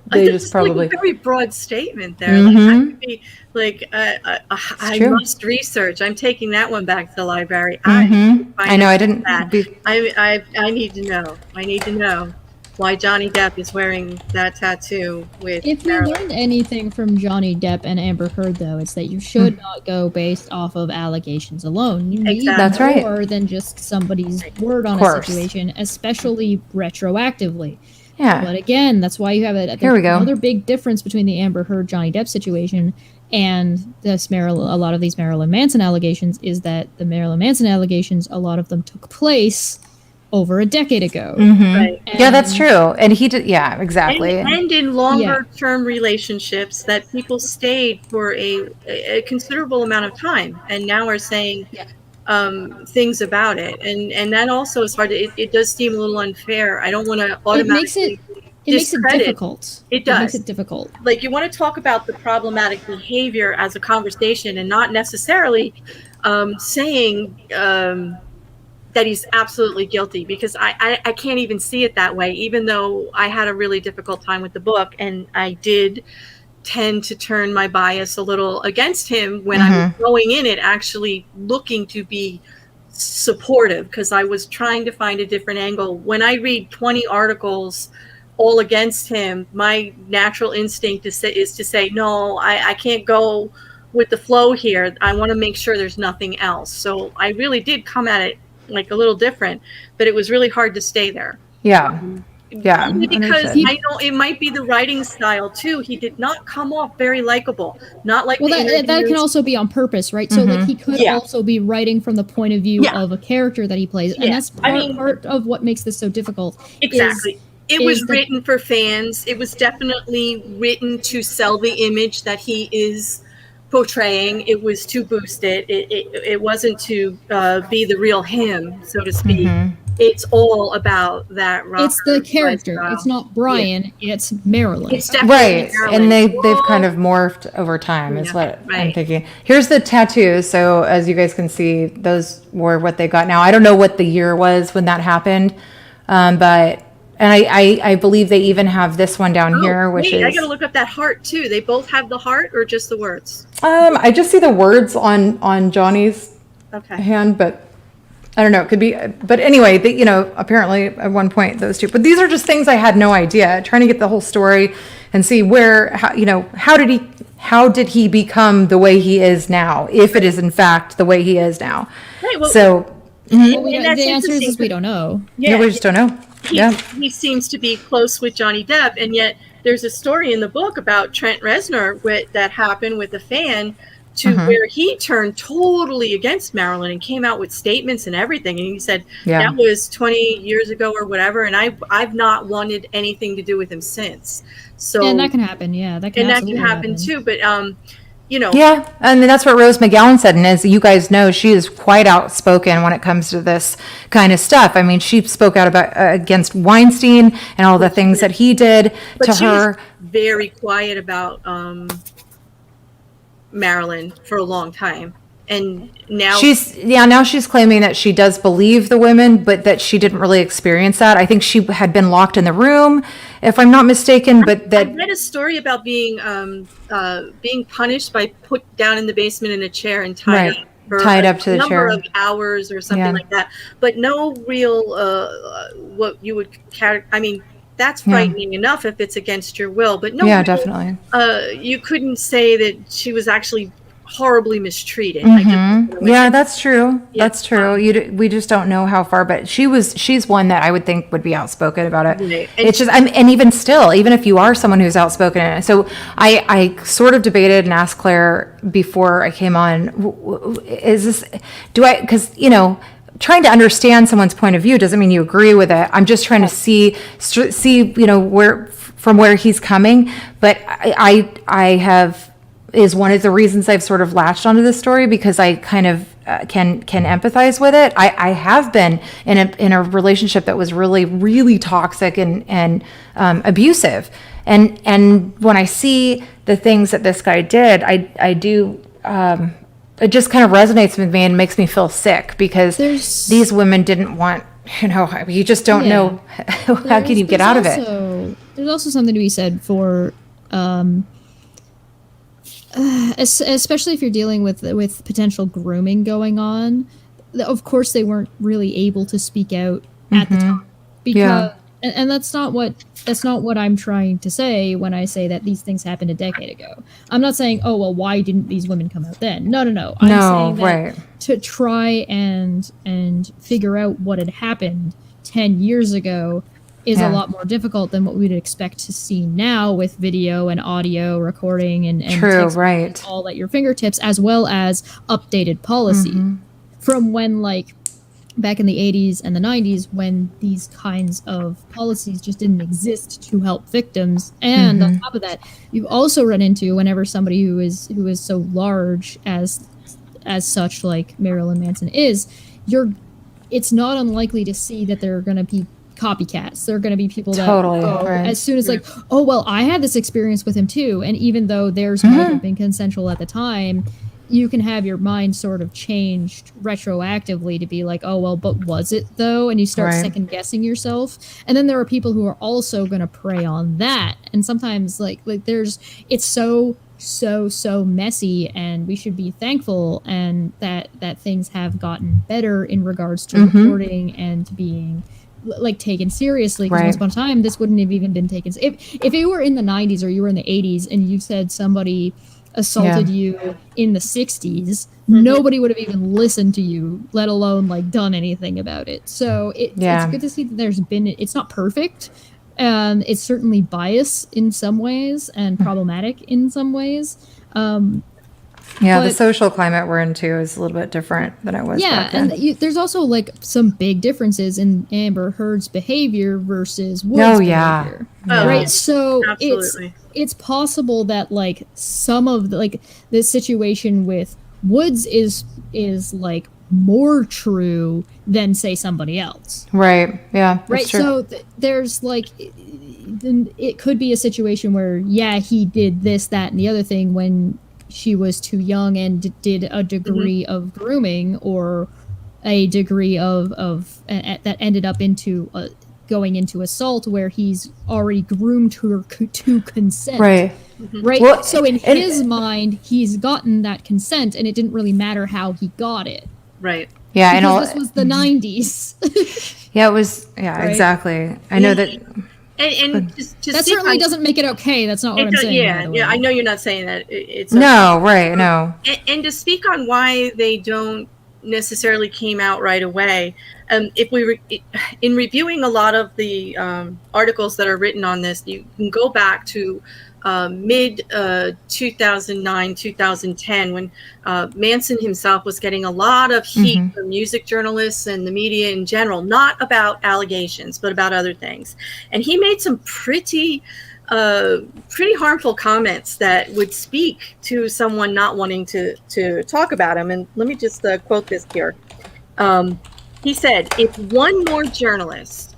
They just probably
like a very broad statement there. Like, I would be like, I must research. I'm taking that one back to the library.
I know. I didn't.
I need to know. I need to know why Johnny Depp is wearing that tattoo with
If you
Marilyn.
learned anything from Johnny Depp and Amber Heard, though, it's that you should not go based off of allegations alone. You need
That's right.
more than just somebody's word on a situation, especially retroactively.
Yeah.
But again, that's why you have
Here we go.
another big difference between the Amber Heard Johnny Depp situation and a lot of these Marilyn Manson allegations is that the Marilyn Manson allegations, a lot of them took place over a decade ago.
Right.
Yeah, that's true. And he did. Yeah, exactly.
And in longer term relationships that people stayed for a considerable amount of time and now are saying things about it. And that also is hard. It does seem a little unfair. I don't want to automatically
it makes it difficult.
It does.
It makes it difficult.
Like, you want to talk about the problematic behavior as a conversation and not necessarily saying that he's absolutely guilty, because I can't even see it that way, even though I had a really difficult time with the book and I did tend to turn my bias a little against him when I was going in it actually looking to be supportive, because I was trying to find a different angle. When I read 20 articles all against him, my natural instinct is to say, no, I can't go with the flow here. I want to make sure there's nothing else. So I really did come at it like a little different, but it was really hard to stay there.
Yeah. Yeah.
Only because I know it might be the writing style too. He did not come off very likable. Not like
that can also be on purpose, right? So like he could also be writing from the point of view of a character that he plays, and that's part of what makes this so difficult.
Exactly. It was written for fans. It was definitely written to sell the image that he is portraying. It was to boost it. It wasn't to be the real him, so to speak. It's all about that rocker.
It's the character. Lifestyle. It's not Brian. It's Marilyn.
It's definitely Marilyn.
And they've kind of morphed over time, is what I'm thinking. Here's the tattoos. So as you guys can see, those were what they got. Now I don't know what the year was when that happened, but. And I believe they even have this one down here, which is...
I gotta look up that heart too. They both have the heart, or just the words?
I just see the words on Johnny's hand, but I don't know. It could be... But anyway, apparently at one point, those two... But these are just things I had no idea. Trying to get the whole story and see how did he become the way he is now, if it is in fact the way he is now.
Right, well,
so...
the answer is we don't know.
Yeah, we just don't know.
He seems to be close with Johnny Depp, and yet there's a story in the book about Trent Reznor that happened with a fan to where he turned totally against Marilyn and came out with statements and everything, and he said that was 20 years ago or whatever, and I've not wanted anything to do with him since. So
and that can happen, that can
happen too, but
Yeah, and that's what Rose McGowan said, and as you guys know, she is quite outspoken when it comes to this kind of stuff. I mean, she spoke out against Weinstein and all the things that he did to her.
Was very quiet about Marilyn for a long time, and now
she's claiming that she does believe the women, but that she didn't really experience that. I think she had been locked in the room, if I'm not mistaken. But I
read a story about being punished by put down in the basement in a chair and tied up to the chair, number of hours or something like that. But no real what you would I mean, that's frightening enough if it's against your will. But no,
definitely.
You couldn't say that she was actually horribly mistreated.
Yeah, that's true. That's true. We just don't know how far, but she's one that I would think would be outspoken about it.
Right.
It's just, and even still, even if you are someone who's outspoken, so I sort of debated and asked Claire before I came on, because, trying to understand someone's point of view doesn't mean you agree with it. I'm just trying to see, from where he's coming. But I have, is one of the reasons I've sort of latched onto this story, because I kind of can empathize with it. I have been in a relationship that was really, really toxic and abusive. And when I see the things that this guy did, I do, it just kind of resonates with me and makes me feel sick, because these women didn't want, you just don't know how can you get out of it.
There's also something to be said for, especially if you're dealing with potential grooming going on. Of course, they weren't really able to speak out at the time, because, and that's not what I'm trying to say when I say that these things happened a decade ago. I'm not saying, oh well, why didn't these women come out then? No. I'm saying that to try and figure out what had happened 10 years ago is a lot more difficult than what we'd expect to see now, with video and audio recording and text all at your fingertips, as well as updated policy from when, like, back in the 80s and the 90s, when these kinds of policies just didn't exist to help victims. And on top of that, you've also run into, whenever somebody who is so large as such, like Marilyn Manson is, it's not unlikely to see that there are going to be copycats. There are going to be people that as soon as, like, oh well, I had this experience with him too, and even though theirs might have been consensual at the time, you can have your mind sort of changed retroactively to be like, oh well, but was it though? And you start second guessing yourself. And then there are people who are also going to prey on that, and sometimes like it's so messy, and we should be thankful and that things have gotten better in regards to reporting and being like taken seriously, because once upon a time this wouldn't have even been taken. If it were in the 90s or you were in the 80s and you said somebody assaulted you in the 60s, nobody would have even listened to you, let alone like done anything about it. So it's good to see that it's not perfect. It's certainly biased in some ways and problematic in some ways.
The social climate we're into is a little bit different than it was back then. And
there's also like some big differences in Amber Heard's behavior versus Wood's behavior. Right, so it's possible that like some of the situation with Woods is like more true than say somebody else.
Right. Yeah.
Right.
True.
So there's like, it could be a situation where he did this, that, and the other thing when she was too young and did a degree of grooming or a degree of that ended up into going into assault, where he's already groomed her to consent. Right. Well, so in his mind, he's gotten that consent, and it didn't really matter how he got it.
Right.
Yeah,
because this was the 90s.
Yeah, it was. Yeah, right? Exactly. I know that.
And
that certainly doesn't make it okay. That's not what I'm saying.
Yeah, I know you're not saying that. It's
no, right, no.
And to speak on why they don't necessarily came out right away, if we in reviewing a lot of the articles that are written on this, you can go back to mid 2009, 2010, when Manson himself was getting a lot of heat from music journalists and the media in general, not about allegations, but about other things. And he made some pretty harmful comments that would speak to someone not wanting to talk about him. And let me just quote this here. He said, "If one more journalist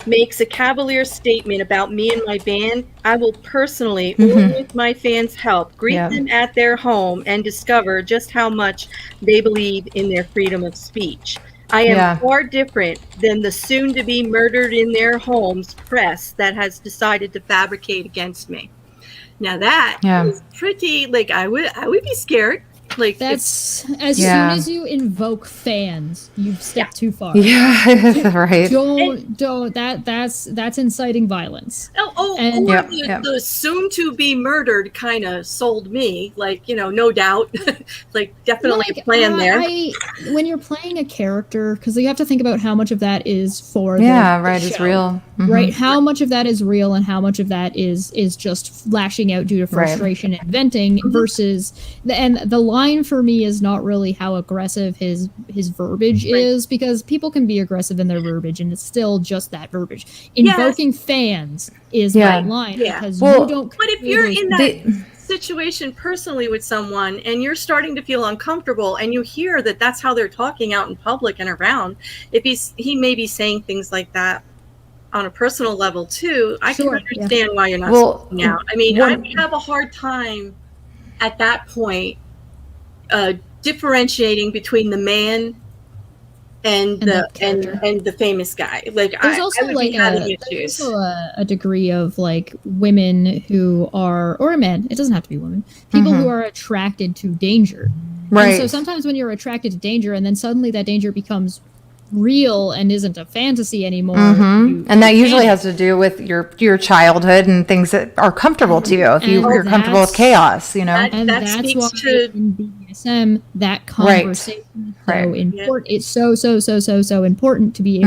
makes a cavalier statement about me and my band, I will personally, or with my fans' help, greet them at their home and discover just how much they believe in their freedom of speech. I am far different than the soon-to-be murdered in their homes press that has decided to fabricate against me." Now that is pretty, like, I would be scared. Like
That's as soon as you invoke fans, you've stepped too far.
Yeah, right.
Don't that's inciting violence.
The soon-to-be murdered kind of sold me, like, no doubt, like definitely a plan there.
When you're playing a character, because you have to think about how much of that is for the
right,
show,
it's real,
right? How much of that is real, and how much of that is just lashing out due to frustration and venting, versus the line for me is not really how aggressive his verbiage is, because people can be aggressive in their verbiage, and it's still just that verbiage. Invoking fans is that line, because you don't.
But if you're in that situation personally with someone and you're starting to feel uncomfortable and you hear that that's how they're talking out in public and around, if he may be saying things like that on a personal level too, I can understand why you're not speaking out. I mean, I would have a hard time at that point differentiating between the man and the famous guy. Like,
there's
I
also
would be having issues.
There's also a degree of like women who are, or a man, it doesn't have to be women, people who are attracted to danger. Right. And so sometimes when you're attracted to danger and then suddenly that danger becomes real and isn't a fantasy anymore.
And that usually has to do with your childhood and things that are comfortable to you. If you're comfortable with chaos,
And that's why in BDSM, that conversation is so important. It's so important to be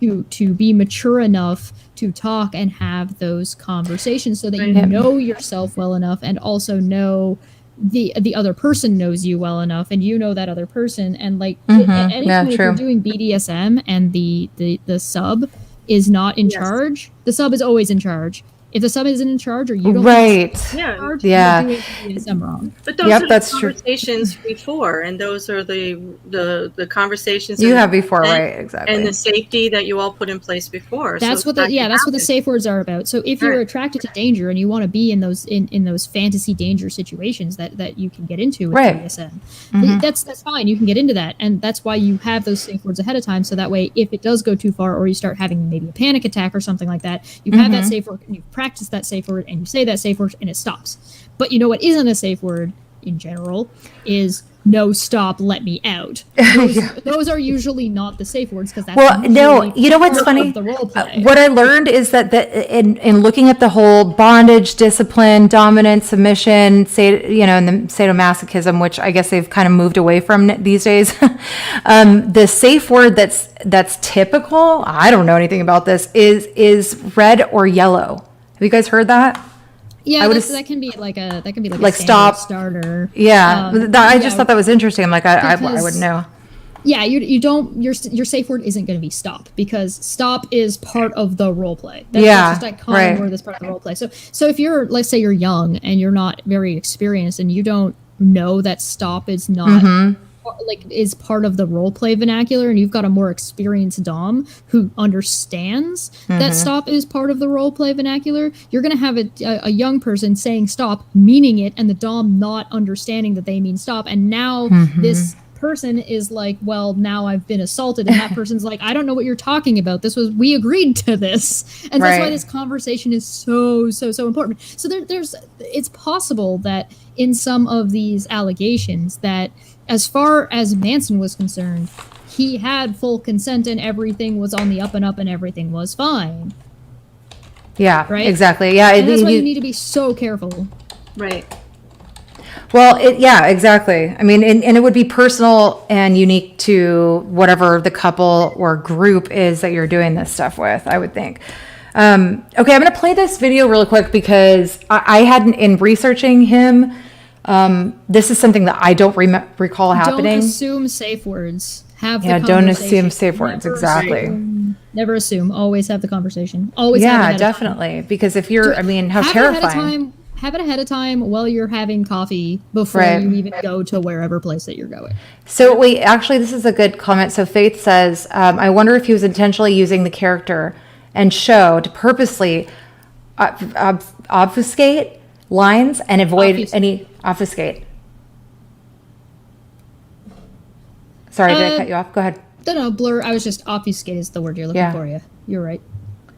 able to be mature enough to talk and have those conversations so that you know yourself well enough, and also know the other person knows you well enough, and you know that other person, and like if you're doing BDSM and the sub is not in charge, the sub is always in charge. If the sub isn't in charge, or you don't you're doing BDSM wrong.
But those are the conversations before, and those are the conversations
you have before, right? Exactly.
And the safety that you all put in place before.
That's what that's what the safe words are about. So if you're attracted to danger and you want to be in those in those fantasy danger situations that you can get into with BDSM, that's fine. You can get into that, and that's why you have those safe words ahead of time. So that way, if it does go too far, or you start having maybe a panic attack or something like that, you have that safe word, and you practice that safe word, and you say that safe word, and it stops. But you know what isn't a safe word in general is no, stop, let me out. Those are usually not the safe words, because that's
you know what's funny? What I learned is that in looking at the whole bondage, discipline, dominance, submission, and the sadomasochism, which I guess they've kind of moved away from these days, the safe word that's typical, I don't know anything about this, is red or yellow. Have you guys heard that?
Yeah, that can be like a
stop
starter.
Yeah, I just thought that was interesting. I'm like, I wouldn't know.
Yeah, you don't. Your safe word isn't going to be stop, because stop is part of the role play. That's just a common word that's part of the role play. So if you're, let's say you're young and you're not very experienced and you don't know that stop is not is part of the role play vernacular, and you've got a more experienced dom who understands that stop is part of the role play vernacular, you're going to have a young person saying stop, meaning it, and the dom not understanding that they mean stop, and now this person is like, well, now I've been assaulted, and that person's like, I don't know what you're talking about, we agreed to this, and that's why this conversation is so important. So there's it's possible that in some of these allegations that, as far as Manson was concerned, he had full consent and everything was on the up and up and everything was fine.
Yeah,
right?
Exactly. Yeah,
and that's why you need to be so careful.
Right.
Well, exactly. I mean, and it would be personal and unique to whatever the couple or group is that you're doing this stuff with, I would think. Okay, I'm going to play this video really quick because I hadn't, in researching him, this is something that I don't recall happening.
Don't assume safe words.
Don't assume safe words. Exactly.
Never assume. Always have the conversation. Always.
Yeah, definitely. Because if you're, how terrifying.
Have it ahead of time while you're having coffee before you even go to wherever place that you're going.
So wait, actually, this is a good comment. So Faith says, I wonder if he was intentionally using the character and show to purposely obfuscate lines and avoid any obfuscate. Sorry, did I cut you off? Go ahead.
No, blur. I was just obfuscate is the word you're looking for. Yeah, you're right.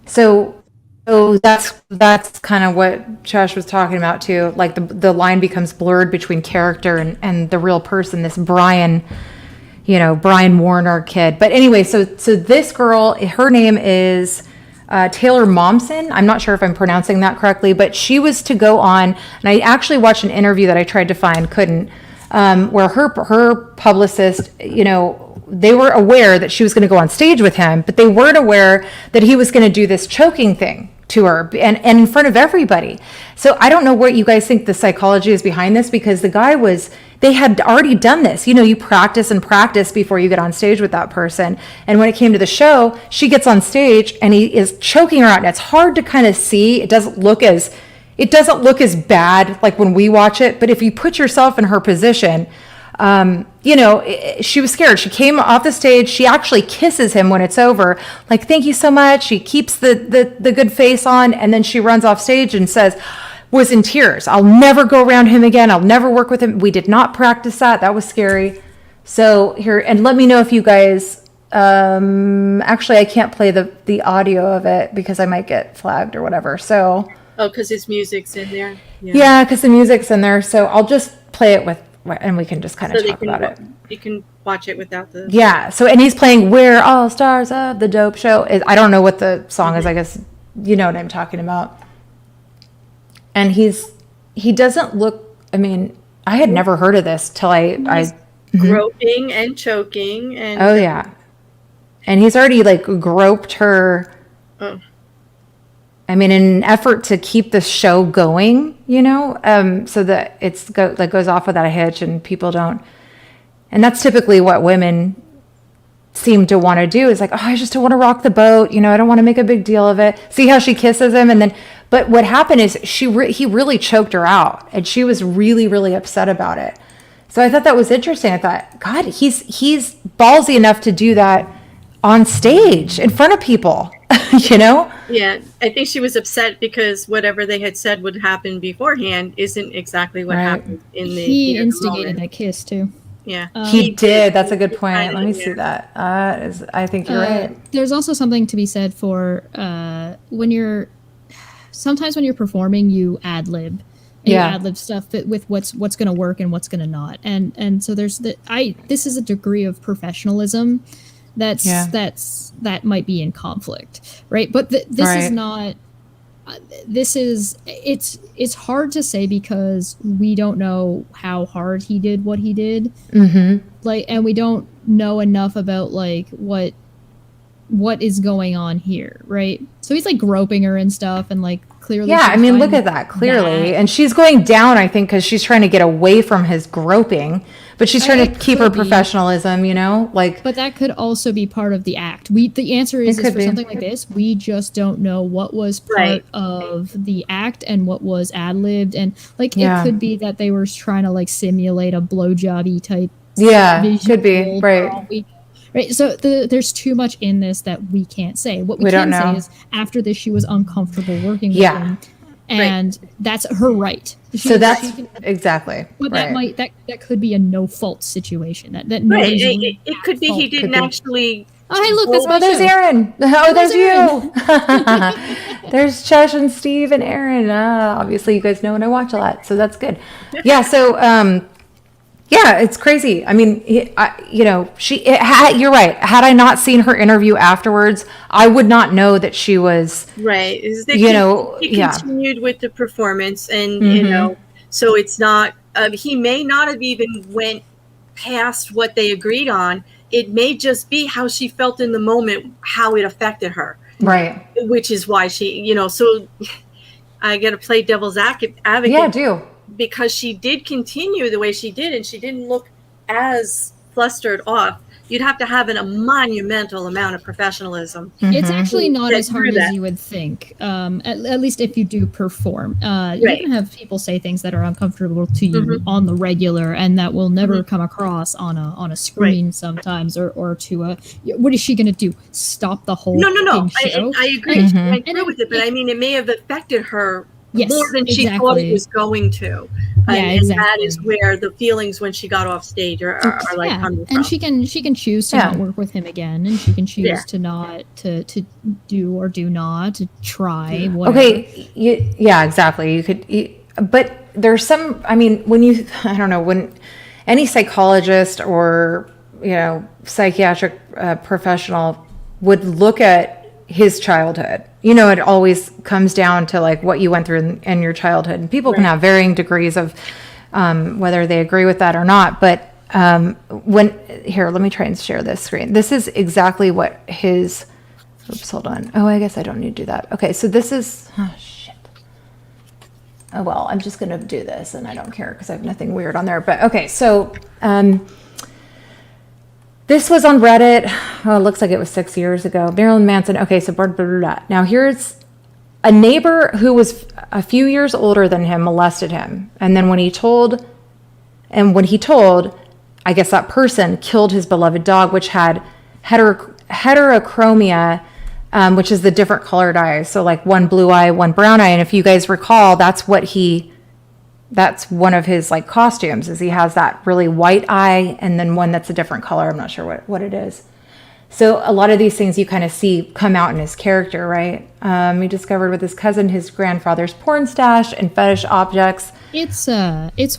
So So that's kind of what Josh was talking about too. Like the line becomes blurred between character and the real person, this Brian, Brian Warner kid. But anyway, so this girl, her name is Taylor Momsen. I'm not sure if I'm pronouncing that correctly, but she was to go on, and I actually watched an interview that I tried to find, couldn't, where her publicist, they were aware that she was going to go on stage with him, but they weren't aware that he was going to do this choking thing to her and in front of everybody. So I don't know what you guys think the psychology is behind this, because the guy they had already done this. You practice and practice before you get on stage with that person. And when it came to the show, she gets on stage and he is choking her out. And it's hard to kind of see. It doesn't look as bad like when we watch it. But if you put yourself in her position, she was scared. She came off the stage. She actually kisses him when it's over. Like, thank you so much. She keeps the good face on. And then she runs off stage and was in tears. I'll never go around him again. I'll never work with him. We did not practice that. That was scary. So here, and let me know if you guys, actually I can't play the audio of it because I might get flagged or whatever. So.
Oh, because his music's in there?
Yeah, because the music's in there. So I'll just play it and we can just kind of talk about it.
You can watch it without the...
Yeah, so, and he's playing We're All Stars of the Dope Show. I don't know what the song is, I guess you know what I'm talking about. And he doesn't look, I had never heard of this till I
groping and choking and...
Oh, yeah. And he's already, groped her...
Oh.
in an effort to keep the show going, so that that goes off without a hitch and people don't. And that's typically what women seem to want to do, is like, oh, I just don't want to rock the boat. I don't want to make a big deal of it. See how she kisses him. And then, but what happened is he really choked her out, and she was really, really upset about it. So I thought that was interesting. I thought, God, he's ballsy enough to do that on stage in front of people.
Yeah, I think she was upset because whatever they had said would happen beforehand isn't exactly what happened in the...
He instigated that kiss too.
Yeah.
He did. That's a good point. Let me see that. I think you're right.
There's also something to be said for sometimes when you're performing, you ad-lib. You ad-lib stuff with what's going to work and what's going to not. And so there's this is a degree of professionalism that might be in conflict, right? But this is not. It's hard to say because we don't know how hard he did what he did, and we don't know enough about what is going on here, right? So he's groping her and stuff, and clearly.
Yeah, look at that clearly, and she's going down. I think because she's trying to get away from his groping. But she's trying to keep her professionalism, But
that could also be part of the act. The answer is for something like this, we just don't know what was part of the act and what was ad-libbed. And, it could be that they were trying to, simulate a blowjobby type.
Yeah, could be, right.
Right, so there's too much in this that we can't say. What we can say is after this, she was uncomfortable working with him. And that's her right.
Exactly.
But that could be a no fault situation. That
it could be he didn't actually.
Oh, hey, look,
there's Aaron. Oh, there's you. There's Chesh and Steve and Aaron. Obviously, you guys know and I watch a lot, so that's good. Yeah. So, it's crazy. You're right. Had I not seen her interview afterwards, I would not know that she was
right. He continued with the performance, and so it's not. He may not have even went past what they agreed on. It may just be how she felt in the moment, how it affected her,
right?
Which is why she, So I got to play devil's advocate.
Yeah, do.
Because she did continue the way she did, and she didn't look as flustered off. You'd have to have a monumental amount of professionalism.
It's actually not as hard as you would think, at least if you do perform. You're going to have people say things that are uncomfortable to you on the regular, and that will never come across on a screen sometimes, or to a... What is she going to do? Stop the whole show?
I agree. I agree with it, but it may have affected her more than she thought it was going to. And that is where the feelings when she got off stage are like coming from.
And she can choose to not work with him again, and she can choose to not to do or do not to try. Whatever.
Okay, yeah, exactly. You could, but there's some. I mean, I don't know, when any psychologist or psychiatric professional would look at his childhood, it always comes down to like what you went through in your childhood, and people can have varying degrees of whether they agree with that or not. But here, let me try and share this screen. This is exactly what his. Oops, hold on. Oh, I guess I don't need to do that. Okay, so this is. Oh shit. Oh well, I'm just gonna do this, and I don't care because I have nothing weird on there. But okay, so. This was on Reddit. Oh, it looks like it was 6 years ago. Marilyn Manson. Okay, so blah, blah, blah, blah. Now here's a neighbor who was a few years older than him molested him. And then when he told, I guess that person killed his beloved dog, which had heterochromia, which is the different colored eyes. So like one blue eye, one brown eye. And if you guys recall, that's one of his like costumes, is he has that really white eye and then one that's a different color. I'm not sure what it is. So a lot of these things you kind of see come out in his character, right? He discovered with his cousin his grandfather's porn stash and fetish objects.
It's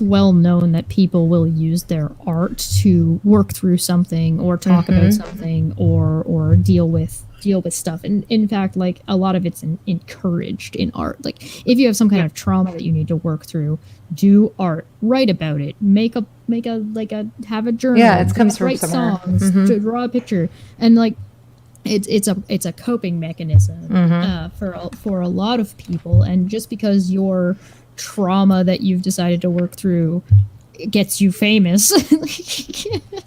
well known that people will use their art to work through something or talk about something or deal with stuff. And in fact, like a lot of it's encouraged in art. Like if you have some kind of trauma that you need to work through, do art, write about it, have a journal.
Yeah, it comes from
write
somewhere.
songs, to draw a picture, and like it's a coping mechanism for a lot of people. And just because your trauma that you've decided to work through gets you famous.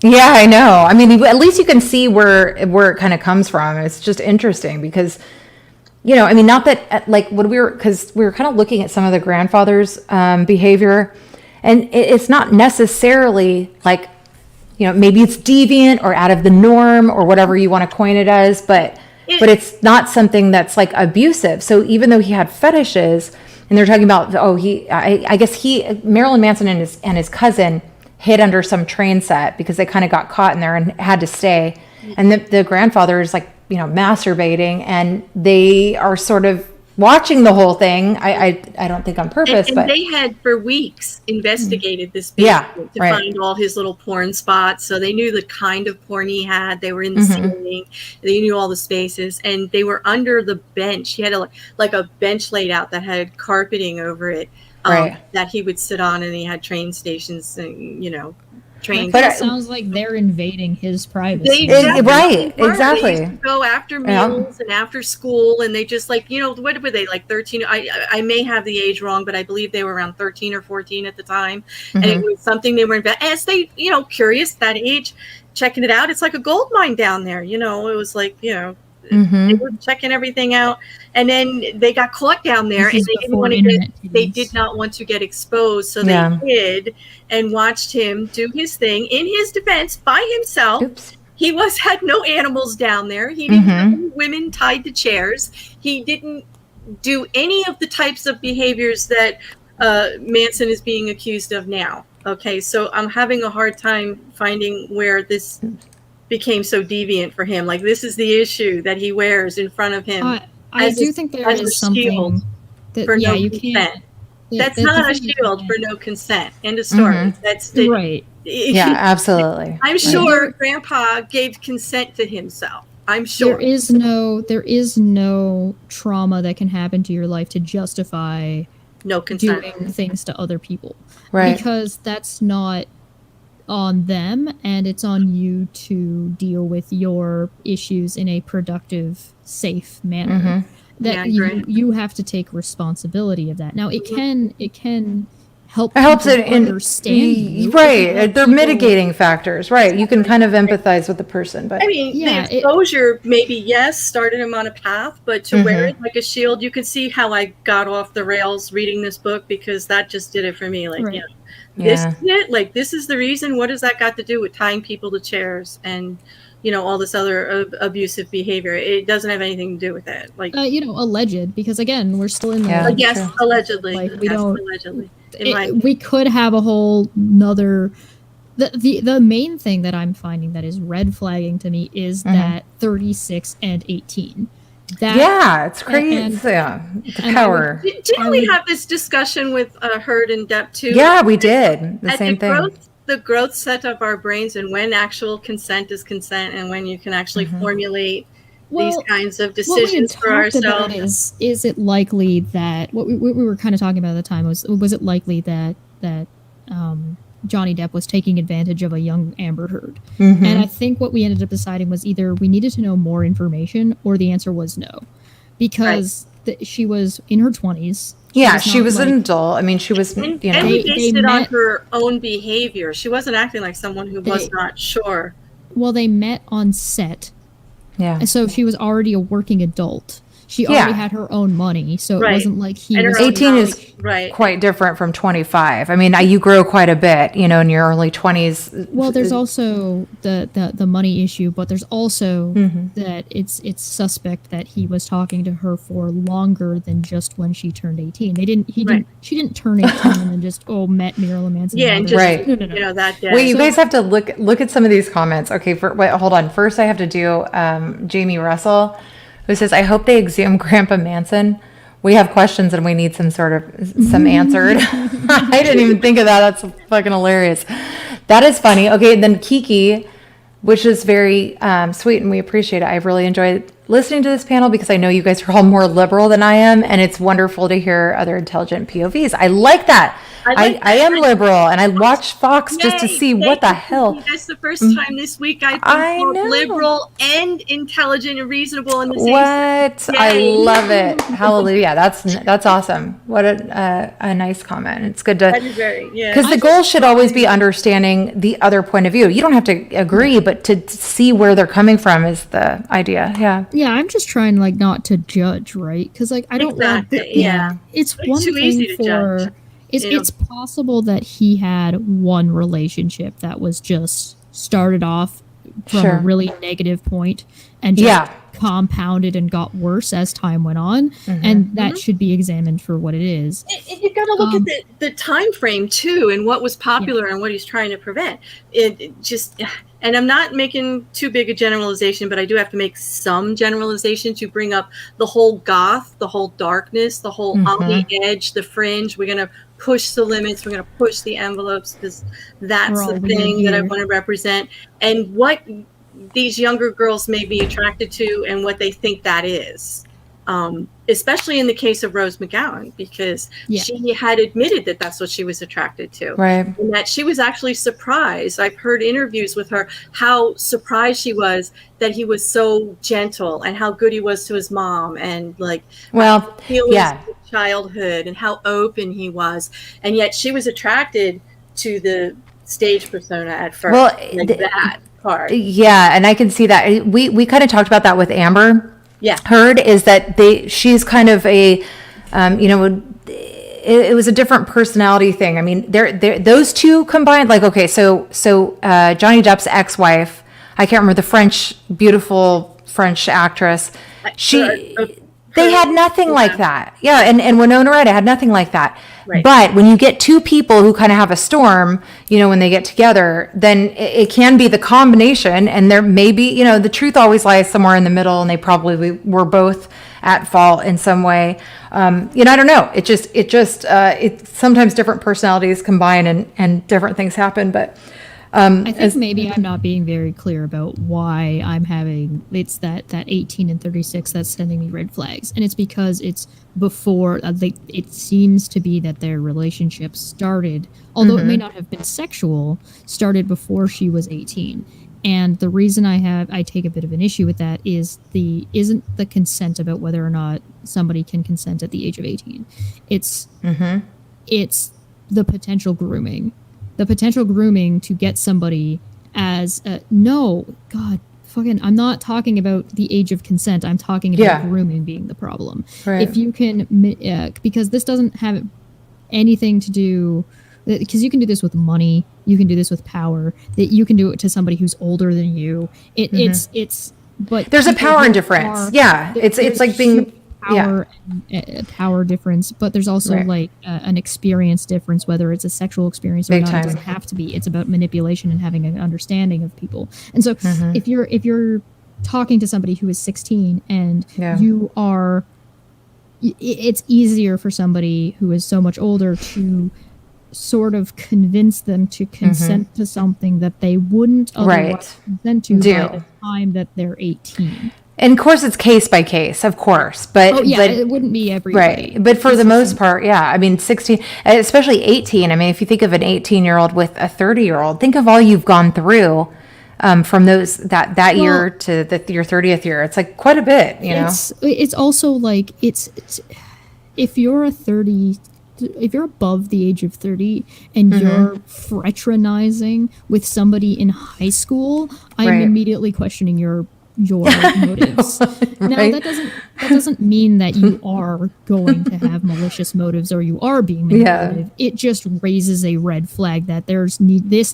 Yeah, I know. I mean, at least you can see where it kind of comes from. It's just interesting because, I mean, not that like because we were kind of looking at some of the grandfather's behavior, and it's not necessarily like, maybe it's deviant or out of the norm or whatever you want to coin it as, but it's not something that's like abusive. So even though he had fetishes, and they're talking about, I guess Marilyn Manson and his cousin hid under some train set because they kind of got caught in there and had to stay. And the grandfather is like, masturbating, and they are sort of watching the whole thing. I don't think on purpose,
but they had for weeks investigated this basement to find all his little porn spots. So they knew the kind of porn he had. They were in the ceiling. They knew all the spaces, and they were under the bench. He had a bench laid out that had carpeting over it that he would sit on, and he had train stations and trains.
But it sounds like they're invading his privacy.
Right, exactly.
They used to go after meals and after school, and they just what were they, like 13? I may have the age wrong, but I believe they were around 13 or 14 at the time. And it was something they were as they, curious that age, checking it out. It's like a gold mine down there. It was like, they were checking everything out, and then they got caught down there, and they did not want to get exposed, so they hid and watched him do his thing. In his defense, by himself.
Oops.
He had no animals down there. He didn't have women tied to chairs. He didn't do any of the types of behaviors that Manson is being accused of now. Okay, so I'm having a hard time finding where this became so deviant for him. Like, this is the issue that he wears in front of him.
I do think there is something that you can't.
That's not a shield for no consent. End of story. That's
right.
Yeah, absolutely.
I'm sure Grandpa gave consent to himself. I'm sure
there is no trauma that can happen to your life to justify
no consent
doing things to other people,
right?
Because that's not on them, and it's on you to deal with your issues in a productive, safe manner. That you have to take responsibility of that. Now it can help. It helps it understand you.
Right. They're mitigating factors. Right. You can kind of empathize with the person, but
I mean, the exposure maybe started him on a path, but to wear it like a shield, you can see how I got off the rails reading this book, because that just did it for me. Like, this is it. Like, this is the reason. What does that got to do with tying people to chairs and all this other abusive behavior? It doesn't have anything to do with it. Like,
alleged, because again, we're still in the
yes, true. Allegedly.
Like, we don't.
Allegedly.
We could have a whole nother. The main thing that I'm finding that is red flagging to me is that 36 and 18.
It's crazy. The power.
Didn't we have this discussion with Heard and Depp too?
Yeah, we did. The same thing.
The growth set of our brains and when actual consent is consent and when you can actually formulate these kinds of decisions for ourselves.
Is it likely that what we were kind of talking about at the time was it likely that Johnny Depp was taking advantage of a young Amber Heard? And I think what we ended up deciding was either we needed to know more information or the answer was no, because she was in her 20s.
Yeah, she was an adult. I mean, she was,
and we based it on her own behavior. She wasn't acting like someone who was not sure.
Well, they met on set.
Yeah.
And so she was already a working adult. She already had her own money, so it wasn't like he was...
18 is quite different from 25. I mean, you grow quite a bit, in your early 20s.
Well, there's also the money issue, but there's also that it's suspect that he was talking to her for longer than just when she turned 18. She didn't turn 18 and then just met Marilyn Manson.
Yeah, and just, no. That day.
Wait, you guys have to look at some of these comments. Okay, hold on. First, I have to do Jamie Russell, who says, I hope they exhume Grandpa Manson. We have questions and we need some answered. I didn't even think of that. That's fucking hilarious. That is funny. Okay, and then Kiki, which is very sweet and we appreciate it. I've really enjoyed listening to this panel because I know you guys are all more liberal than I am, and it's wonderful to hear other intelligent POVs. I like that. I am liberal, and I watch Fox just to see what the hell.
That's the first time this week I've been both liberal and intelligent and reasonable in the same
What? I love it. Hallelujah. That's awesome. What a nice comment. It's good to, because the goal should always be understanding the other point of view. You don't have to agree, but to see where they're coming from is the idea. Yeah.
Yeah, I'm just trying not to judge, right? Because I don't want. It's one
too
thing
easy to
for.
Judge.
It's possible that he had one relationship that was just started off from a really negative point and just compounded and got worse as time went on, and that should be examined for what it is.
And you got to look at the time frame too, and what was popular and what he's trying to prevent. It just, and I'm not making too big a generalization, but I do have to make some generalization to bring up the whole goth, the whole darkness, the whole on the edge, the fringe. We're gonna push the limits. We're going to push the envelopes because that's the thing that I want to represent, and what these younger girls may be attracted to and what they think that is. Especially in the case of Rose McGowan, because she had admitted that that's what she was attracted to.
Right.
And that she was actually surprised. I've heard interviews with her, how surprised she was that he was so gentle and how good he was to his mom and childhood and how open he was. And yet she was attracted to the stage persona at first.
Well,
that part.
Yeah, and I can see that. We kind of talked about that with Amber. Heard is that she's kind of a, it was a different personality thing. I mean, those two combined, so Johnny Depp's ex-wife, I can't remember, the beautiful French actress. They had nothing like that. Yeah, and Winona Ryder had nothing like that. Right. But when you get two people who kind of have a storm, when they get together, then it can be the combination, and there may be, the truth always lies somewhere in the middle, and they probably were both at fault in some way. I don't know. It's sometimes different personalities combine and different things happen, but
I think maybe I'm not being very clear about why I'm having it's that 18 and 36 that's sending me red flags, and it's because it's before it seems to be that their relationship started, although it may not have been sexual, started before she was 18. And the reason I take a bit of an issue with that is isn't the consent about whether or not somebody can consent at the age of 18. It's the potential grooming. The potential grooming to get somebody as I'm not talking about the age of consent. I'm talking about grooming being the problem. Right. If you can, because this doesn't have anything to do, because you can do this with money, you can do this with power, that you can do it to somebody who's older than you. But
there's a power difference. It's like being
power difference, but there's also like an experience difference, whether it's a sexual experience or
Big
not.
time.
It doesn't have to be. It's about manipulation and having an understanding of people. And so if you're talking to somebody who is 16 and you are, it's easier for somebody who is so much older to sort of convince them to consent to something that they wouldn't otherwise consent to by the time that they're 18.
And of course, it's case by case, of course. But
it wouldn't be everybody.
Right. But for the most part, I mean, 16, especially 18. I mean, if you think of an 18-year-old with a 30-year-old, think of all you've gone through from those that year to your 30th year. It's like quite a bit, you know?
It's also like, it's if you're if you're above the age of 30 and you're fraternizing with somebody in high school, I'm immediately questioning your motives. Now that doesn't mean that you are going to have malicious motives or you are being manipulative. It just raises a red flag that this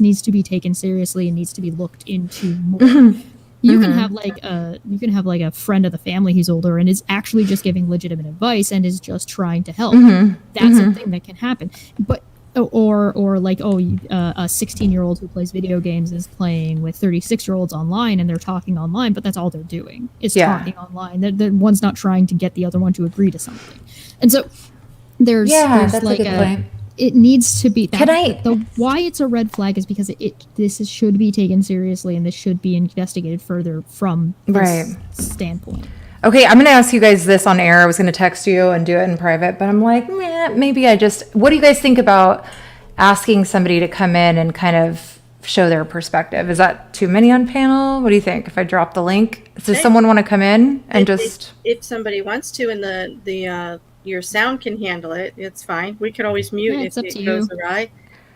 needs to be taken seriously and needs to be looked into more. You can have like a friend of the family who's older and is actually just giving legitimate advice and is just trying to help. That's a thing that can happen. But or like, a 16-year-old who plays video games is playing with 36-year-olds online and they're talking online, but that's all they're doing is talking online. The one's not trying to get the other one to agree to something. And so there's
that's
like
a good point.
It needs to be. Why it's a red flag is because this should be taken seriously and this should be investigated further from this standpoint.
Okay, I'm going to ask you guys this on air. I was going to text you and do it in private, but I'm like, maybe what do you guys think about asking somebody to come in and kind of show their perspective? Is that too many on panel? What do you think? If I drop the link, does someone want to come in and
if somebody wants to, and the your sound can handle it, it's fine. We could always mute if it goes awry.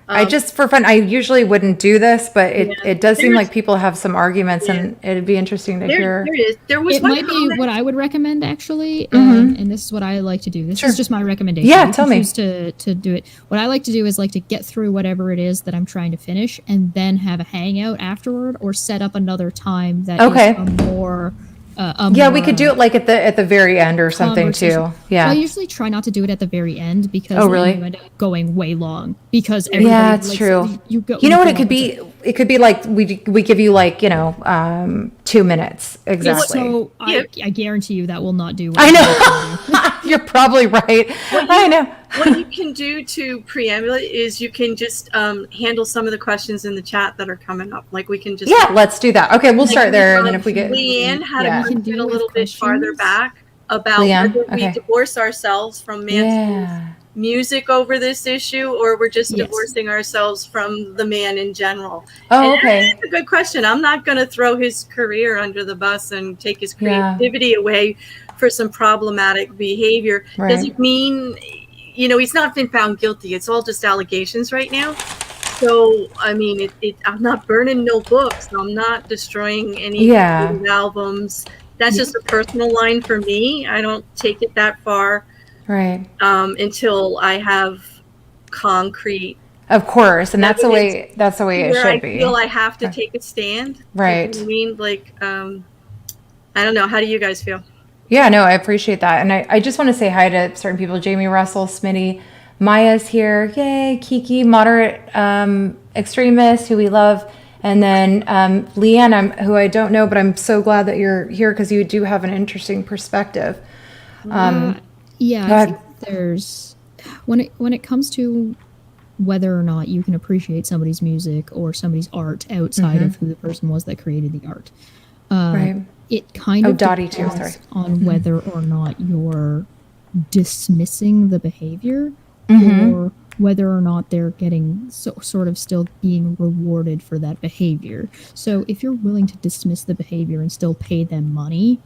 I just, for fun, I usually wouldn't do this, but it does seem like people have some arguments and it'd be interesting to hear.
There was
might be what I would recommend actually, and this is what I like to do. This is just my recommendation.
Yeah, tell me.
To do it. What I like to do is like to get through whatever it is that I'm trying to finish and then have a hangout afterward or set up another time that is a more
we could do it like at the very end or something too. Yeah.
So I usually try not to do it at the very end because
you
end up going way long because everybody
it's true. You know what it could be? It could be like we give you like 2 minutes exactly.
So I guarantee you that will not do.
I know. You're probably right. I know.
What you can do to preemulate is you can just handle some of the questions in the chat that are coming up. Like we can just
let's do that. Okay, we'll start there, and then if we get
Leanne had a question a little bit farther back about whether we divorce ourselves from Manson's music over this issue, or we're just divorcing ourselves from the man in general. That's a good question. I'm not going to throw his career under the bus and take his creativity away for some problematic behavior. Doesn't mean he's not been found guilty. It's all just allegations right now. So, I mean, I'm not burning no books. I'm not destroying any albums. That's just a personal line for me. I don't take it that far.
Right.
Until I have concrete.
Of course. And that's the way it should be.
I feel I have to take a stand.
Right.
I mean, I don't know. How do you guys feel?
Yeah, no, I appreciate that. And I just want to say hi to certain people. Jamie Russell, Smitty, Maya's here. Yay, Kiki, moderate extremist, who we love. And then Leanne, who I don't know, but I'm so glad that you're here because you do have an interesting perspective.
I think there's, when it comes to whether or not you can appreciate somebody's music or somebody's art outside of who the person was that created the art. It kind of depends on whether or not you're dismissing the behavior or whether or not they're getting sort of still being rewarded for that behavior. So if you're willing to dismiss the behavior and still pay them money,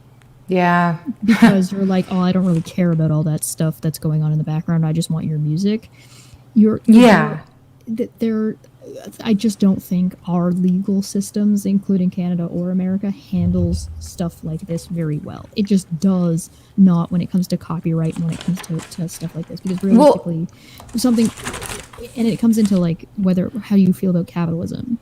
because you're like, I don't really care about all that stuff that's going on in the background. I just want your music. I just don't think our legal systems, including Canada or America, handles stuff like this very well. It just does not when it comes to copyright and when it comes to stuff like this. Because realistically, and it comes into like how you feel about capitalism.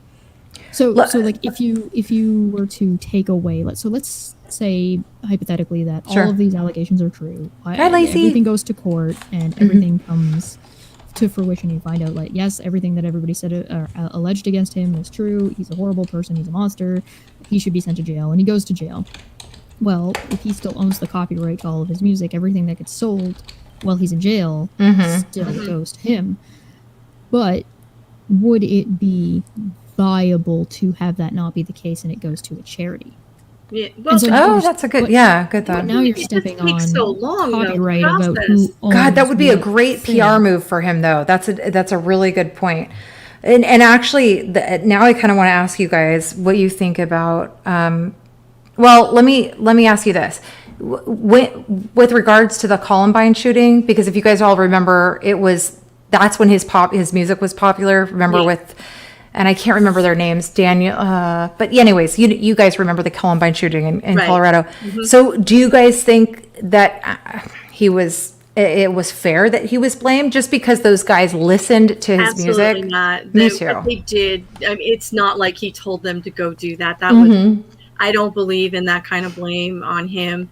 So like if you were to take away, let's say hypothetically that all of these allegations are true.
Hi, Lacey.
Everything goes to court and everything comes to fruition. You find out like, yes, everything that everybody said or alleged against him is true. He's a horrible person. He's a monster. He should be sent to jail, and he goes to jail. Well, if he still owns the copyright to all of his music, everything that gets sold while he's in jail still goes to him. But would it be viable to have that not be the case and it goes to a charity?
Yeah. Well,
that's a good thought.
Now you're stepping on
so long,
copyright about who owns.
God, that would be a great PR move for him, though. That's a really good point. And actually, now I kind of want to ask you guys what you think about. Well, let me ask you this. With regards to the Columbine shooting, because if you guys all remember, that's when his music was popular. Remember with, and I can't remember their names, Daniel. But anyways, you guys remember the Columbine shooting in Colorado. Mm-hmm. So do you guys think that it was fair that he was blamed just because those guys listened to his music?
Absolutely not.
Me too.
What they did. I mean, it's not like he told them to go do that. That was. I don't believe in that kind of blame on him,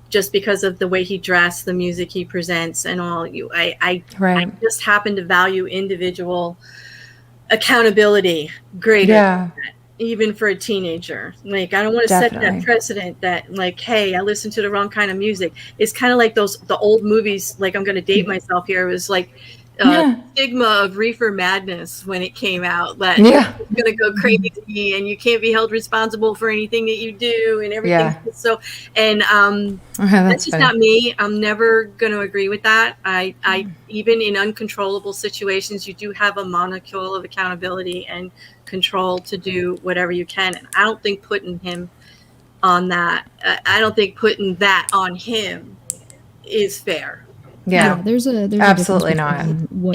just because of the way he dressed, the music he presents, and all. I just happen to value individual accountability greater, even for a teenager. Like, I don't want to set that precedent that, like, hey, I listened to the wrong kind of music. It's kind of like the old movies. Like, I'm going to date myself here. It was like stigma of Reefer Madness when it came out, that you're going to go crazy and you can't be held responsible for anything that you do and everything. So, and that's just not me. I'm never going to agree with that. I even in uncontrollable situations, you do have a molecule of accountability and control to do whatever you can. And I don't think putting him on that, I don't think putting that on him is fair.
Yeah,
there's
absolutely not.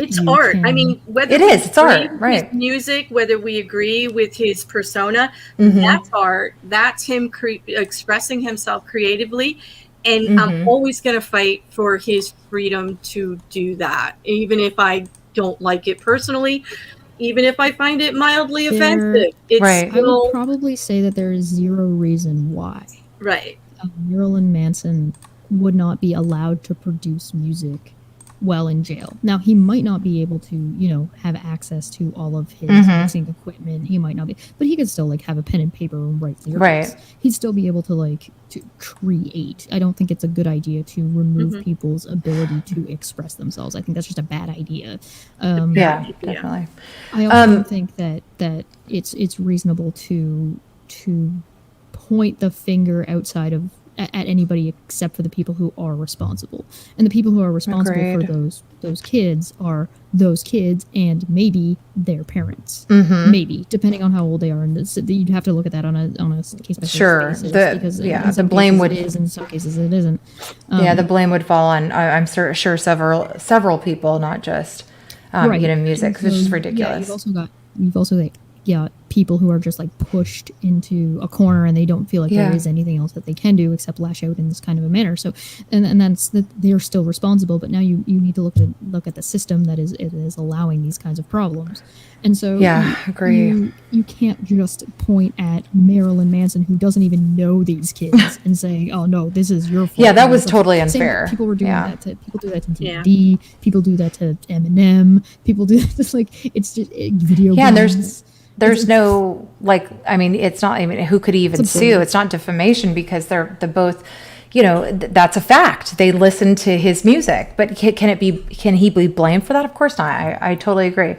It's art. I mean, whether
it's art, right?
His music, whether we agree with his persona, that's art. That's him expressing himself creatively, and I'm always going to fight for his freedom to do that, even if I don't like it personally, even if I find it mildly offensive. It's
I would probably say that there is zero reason why.
Right.
Marilyn Manson would not be allowed to produce music while in jail. Now, he might not be able to, have access to all of his mixing equipment. He might not be, but he could still have a pen and paper and write lyrics.
Right.
He'd still be able to to create. I don't think it's a good idea to remove people's ability to express themselves. I think that's just a bad idea.
Definitely.
I also think that it's reasonable to point the finger outside of at anybody except for the people who are responsible, and the people who are responsible for those kids are those kids and maybe their parents, maybe depending on how old they are, and you'd have to look at that on a case by case basis, because
the blame would
is in some cases it isn't.
The blame would fall on I'm sure several people, not just music, which is ridiculous.
You've also got people who are just pushed into a corner and they don't feel like there is anything else that they can do except lash out in this kind of a manner. So, and that's that they're still responsible, but now you need to look at the system that is allowing these kinds of problems. And so,
agree.
You can't just point at Marilyn Manson, who doesn't even know these kids, and say, "Oh no, this is your fault."
Yeah, that was totally unfair.
People were doing that to people do that to D&D. People do that to Eminem. People do that to it's just video games.
And there's no it's not even who could even sue. It's not defamation because they're both, that's a fact. They listen to his music, but can he be blamed for that? Of course not. I totally agree.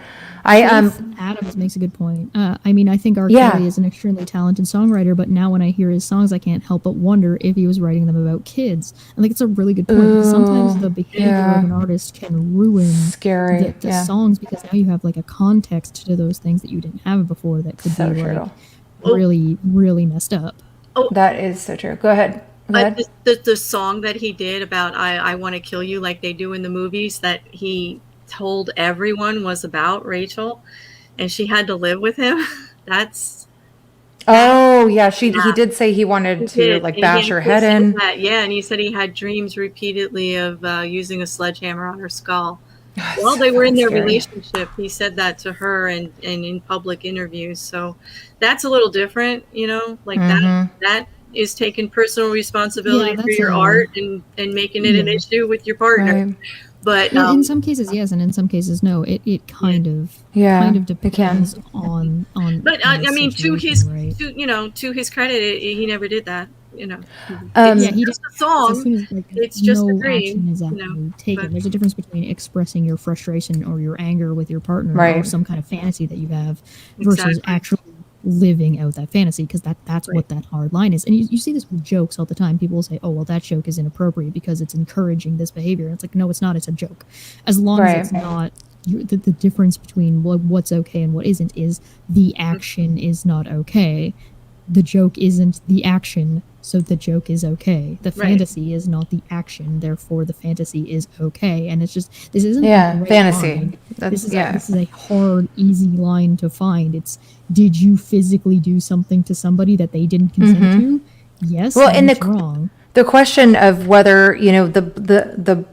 Adams makes a good point. I think R. Kelly is an extremely talented songwriter, but now when I hear his songs, I can't help but wonder if he was writing them about kids. I think it's a really good point, because sometimes the behavior of an artist can ruin the songs, because now you have a context to those things that you didn't have before that could be really, really messed up.
Oh,
that is so true. Go ahead.
The song that he did about I Want to Kill You, like they do in the movies, that he told everyone was about Rachel, and she had to live with him.
He did say he wanted to bash her head in.
And he said he had dreams repeatedly of using a sledgehammer on her skull. while they were in their
Scary.
relationship. He said that to her and in public interviews. So that's a little different, like that is taking personal responsibility for your art and making it an issue with your partner.
Right.
But
in some cases, yes, and in some cases, no. It kind of depends on.
But
on the
I mean, to
situation, right?
to his credit, he never did that.
He
just a song. It's just a dream.
Action is actually taken.
but-
There's a difference between expressing your frustration or your anger with your partner or
Right.
some kind of fantasy that you have versus
Exactly.
actually living out that fantasy, because that's what that hard line is. And you see this with jokes all the time. People will say, oh, well, that joke is inappropriate because it's encouraging this behavior. And it's like, no, it's not. It's a joke. As long
Right.
as it's not, the difference between what's okay and what isn't is the action is not okay. The joke isn't the action, so the joke is okay. The
Right.
fantasy is not the action, therefore the fantasy is okay. And it's just, this isn't a
Yeah,
great
fantasy.
line.
That's,
This is a hard, easy line to find. It's, did you physically do something to somebody that they didn't consent to? Yes.
Well, and
that's wrong.
The question of whether, the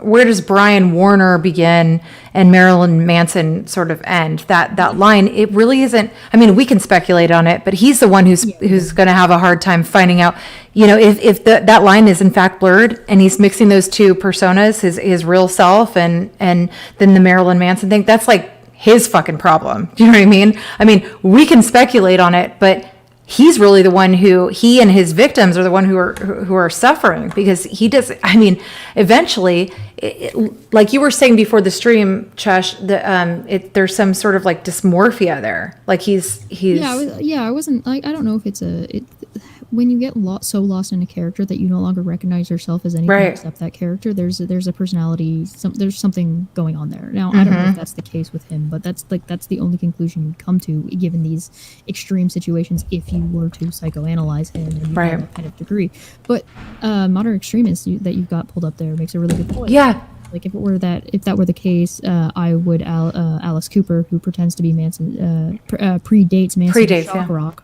where does Brian Warner begin and Marilyn Manson sort of end? That line, it really isn't. I mean, we can speculate on it, but he's the one who's going to have a hard time finding out. If that line is in fact blurred and he's mixing those two personas, his real self and then the Marilyn Manson thing. That's like his fucking problem. Do you know what I mean? I mean, we can speculate on it, but he's really the one he and his victims are the one who are suffering, because he does. I mean, eventually, like you were saying before the stream, Chesh, there's some sort of like dysmorphia there. Like he's.
I wasn't like, I don't know if it's when you get so lost in a character that you no longer recognize yourself as anything
Right.
except that character, there's a personality, there's something going on there. Now, I don't know if that's the case with him, but that's the only conclusion you'd come to given these extreme situations if you were to psychoanalyze him and you
Right.
have that kind of degree. But Modern Extremist that you've got pulled up there makes a really good point.
Yeah.
Like if that were the case, I would Alice Cooper, who pretends to be Manson, predates Manson's shock rock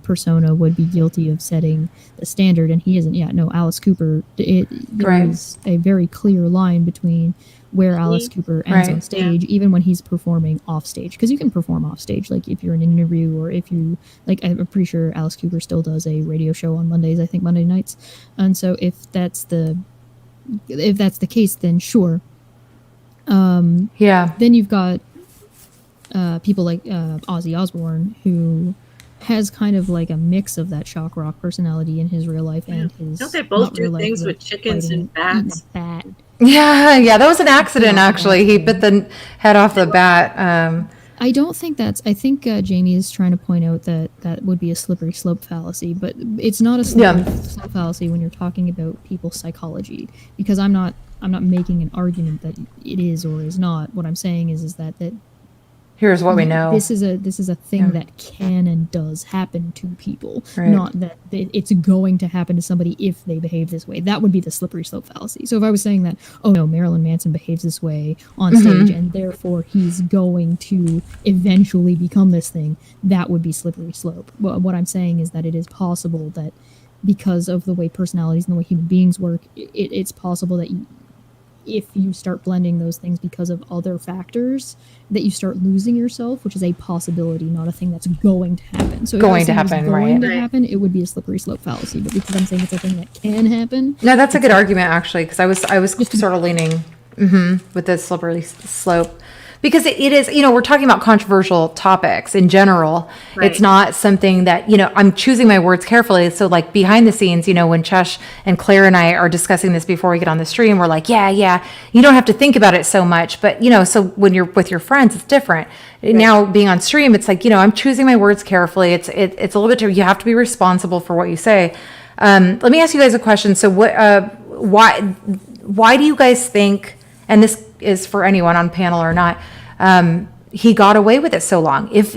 persona, would be guilty of setting the standard, and he isn't. Yeah, no, Alice Cooper. There is a very clear line between where Alice Cooper ends on stage, even when he's performing off stage, because you can perform off stage, like if you're in an interview or if you like. I'm pretty sure Alice Cooper still does a radio show on Mondays. I think Monday nights, and so if that's the case, then sure. Then you've got people like Ozzy Osbourne, who has kind of like a mix of that shock rock personality in his real life and his.
Don't they both
not
do
real life,
things
but
with chickens
fighting,
and bats?
eating a bat.
Yeah, that was an accident, actually. He bit the head off the bat.
I don't think I think Jamie is trying to point out that would be a slippery slope fallacy, but it's not a slippery slope fallacy when you're talking about people's psychology, because I'm not making an argument that it is or is not. What I'm saying is that
here's what we know.
This is a thing that can and does happen to people,
Right.
not that it's going to happen to somebody if they behave this way. That would be the slippery slope fallacy. So if I was saying that, oh no, Marilyn Manson behaves this way on stage and therefore he's going to eventually become this thing, that would be slippery slope. Well, what I'm saying is that it is possible that because of the way personalities and the way human beings work, it's possible that if you start blending those things because of other factors, that you start losing yourself, which is a possibility, not a thing that's going to happen. So if
Going
I was
to
saying it's
happen,
going
right.
to happen, it would be a slippery slope fallacy. But because I'm saying it's a thing that can happen,
No, that's a good argument, actually, because I was sort of leaning with the slippery slope. Because it is, we're talking about controversial topics in general.
Right.
It's not something that, I'm choosing my words carefully. So like behind the scenes, when Chesh and Claire and I are discussing this before we get on the stream, we're like, yeah, you don't have to think about it so much. But, so when you're with your friends, it's different. Right. Now being on stream, it's like, I'm choosing my words carefully. It's a little bit, you have to be responsible for what you say. Let me ask you guys a question. So why do you guys think, and this is for anyone on panel or not, he got away with it so long? If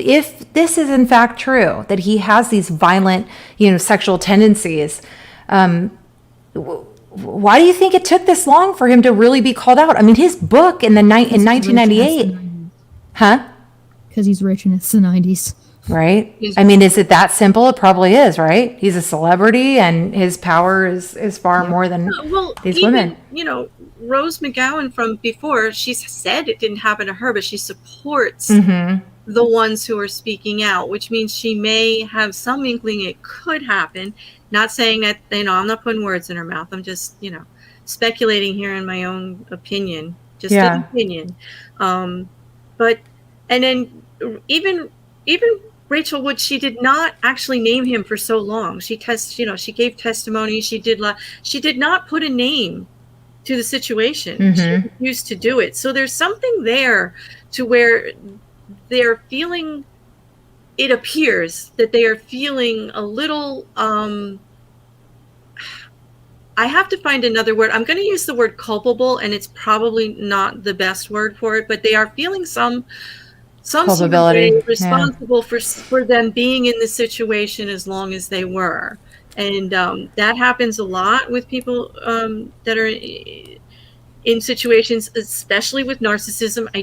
this is in fact true, that he has these violent, sexual tendencies, why do you think it took this long for him to really be called out? I mean, his book in 1998, huh?
because he's rich and it's the 90s.
right? I mean, is it that simple? It probably is, right? He's a celebrity and his power is far more than these women.
Rose McGowan from before, she said it didn't happen to her, but she supports the ones who are speaking out, which means she may have some inkling it could happen. Not saying that, I'm not putting words in her mouth. I'm just, speculating here in my own opinion, just an opinion. But, and then even Rachel Wood, she did not actually name him for so long. She gave testimony. She did not put a name to the situation. She refused to do it. So there's something there to where they're feeling, it appears that they are feeling a little, I have to find another word. I'm going to use the word culpable, and it's probably not the best word for it, but they are feeling some
culpability,
sort of responsible for them being in the situation as long as they were. And that happens a lot with people that are in situations, especially with narcissism. I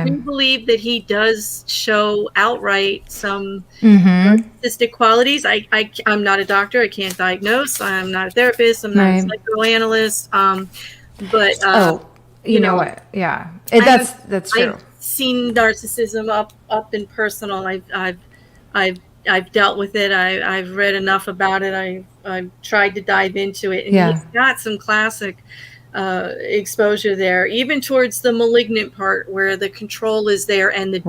do believe that he does show outright some narcissistic qualities. I'm not a doctor. I can't diagnose. I'm not a therapist. I'm not a psychoanalyst. But
you know what? Yeah, that's true.
I've seen narcissism up and personal. I've dealt with it. I've read enough about it. I've tried to dive into it, and he's got some classic exposure there, even towards the malignant part where the control is there and the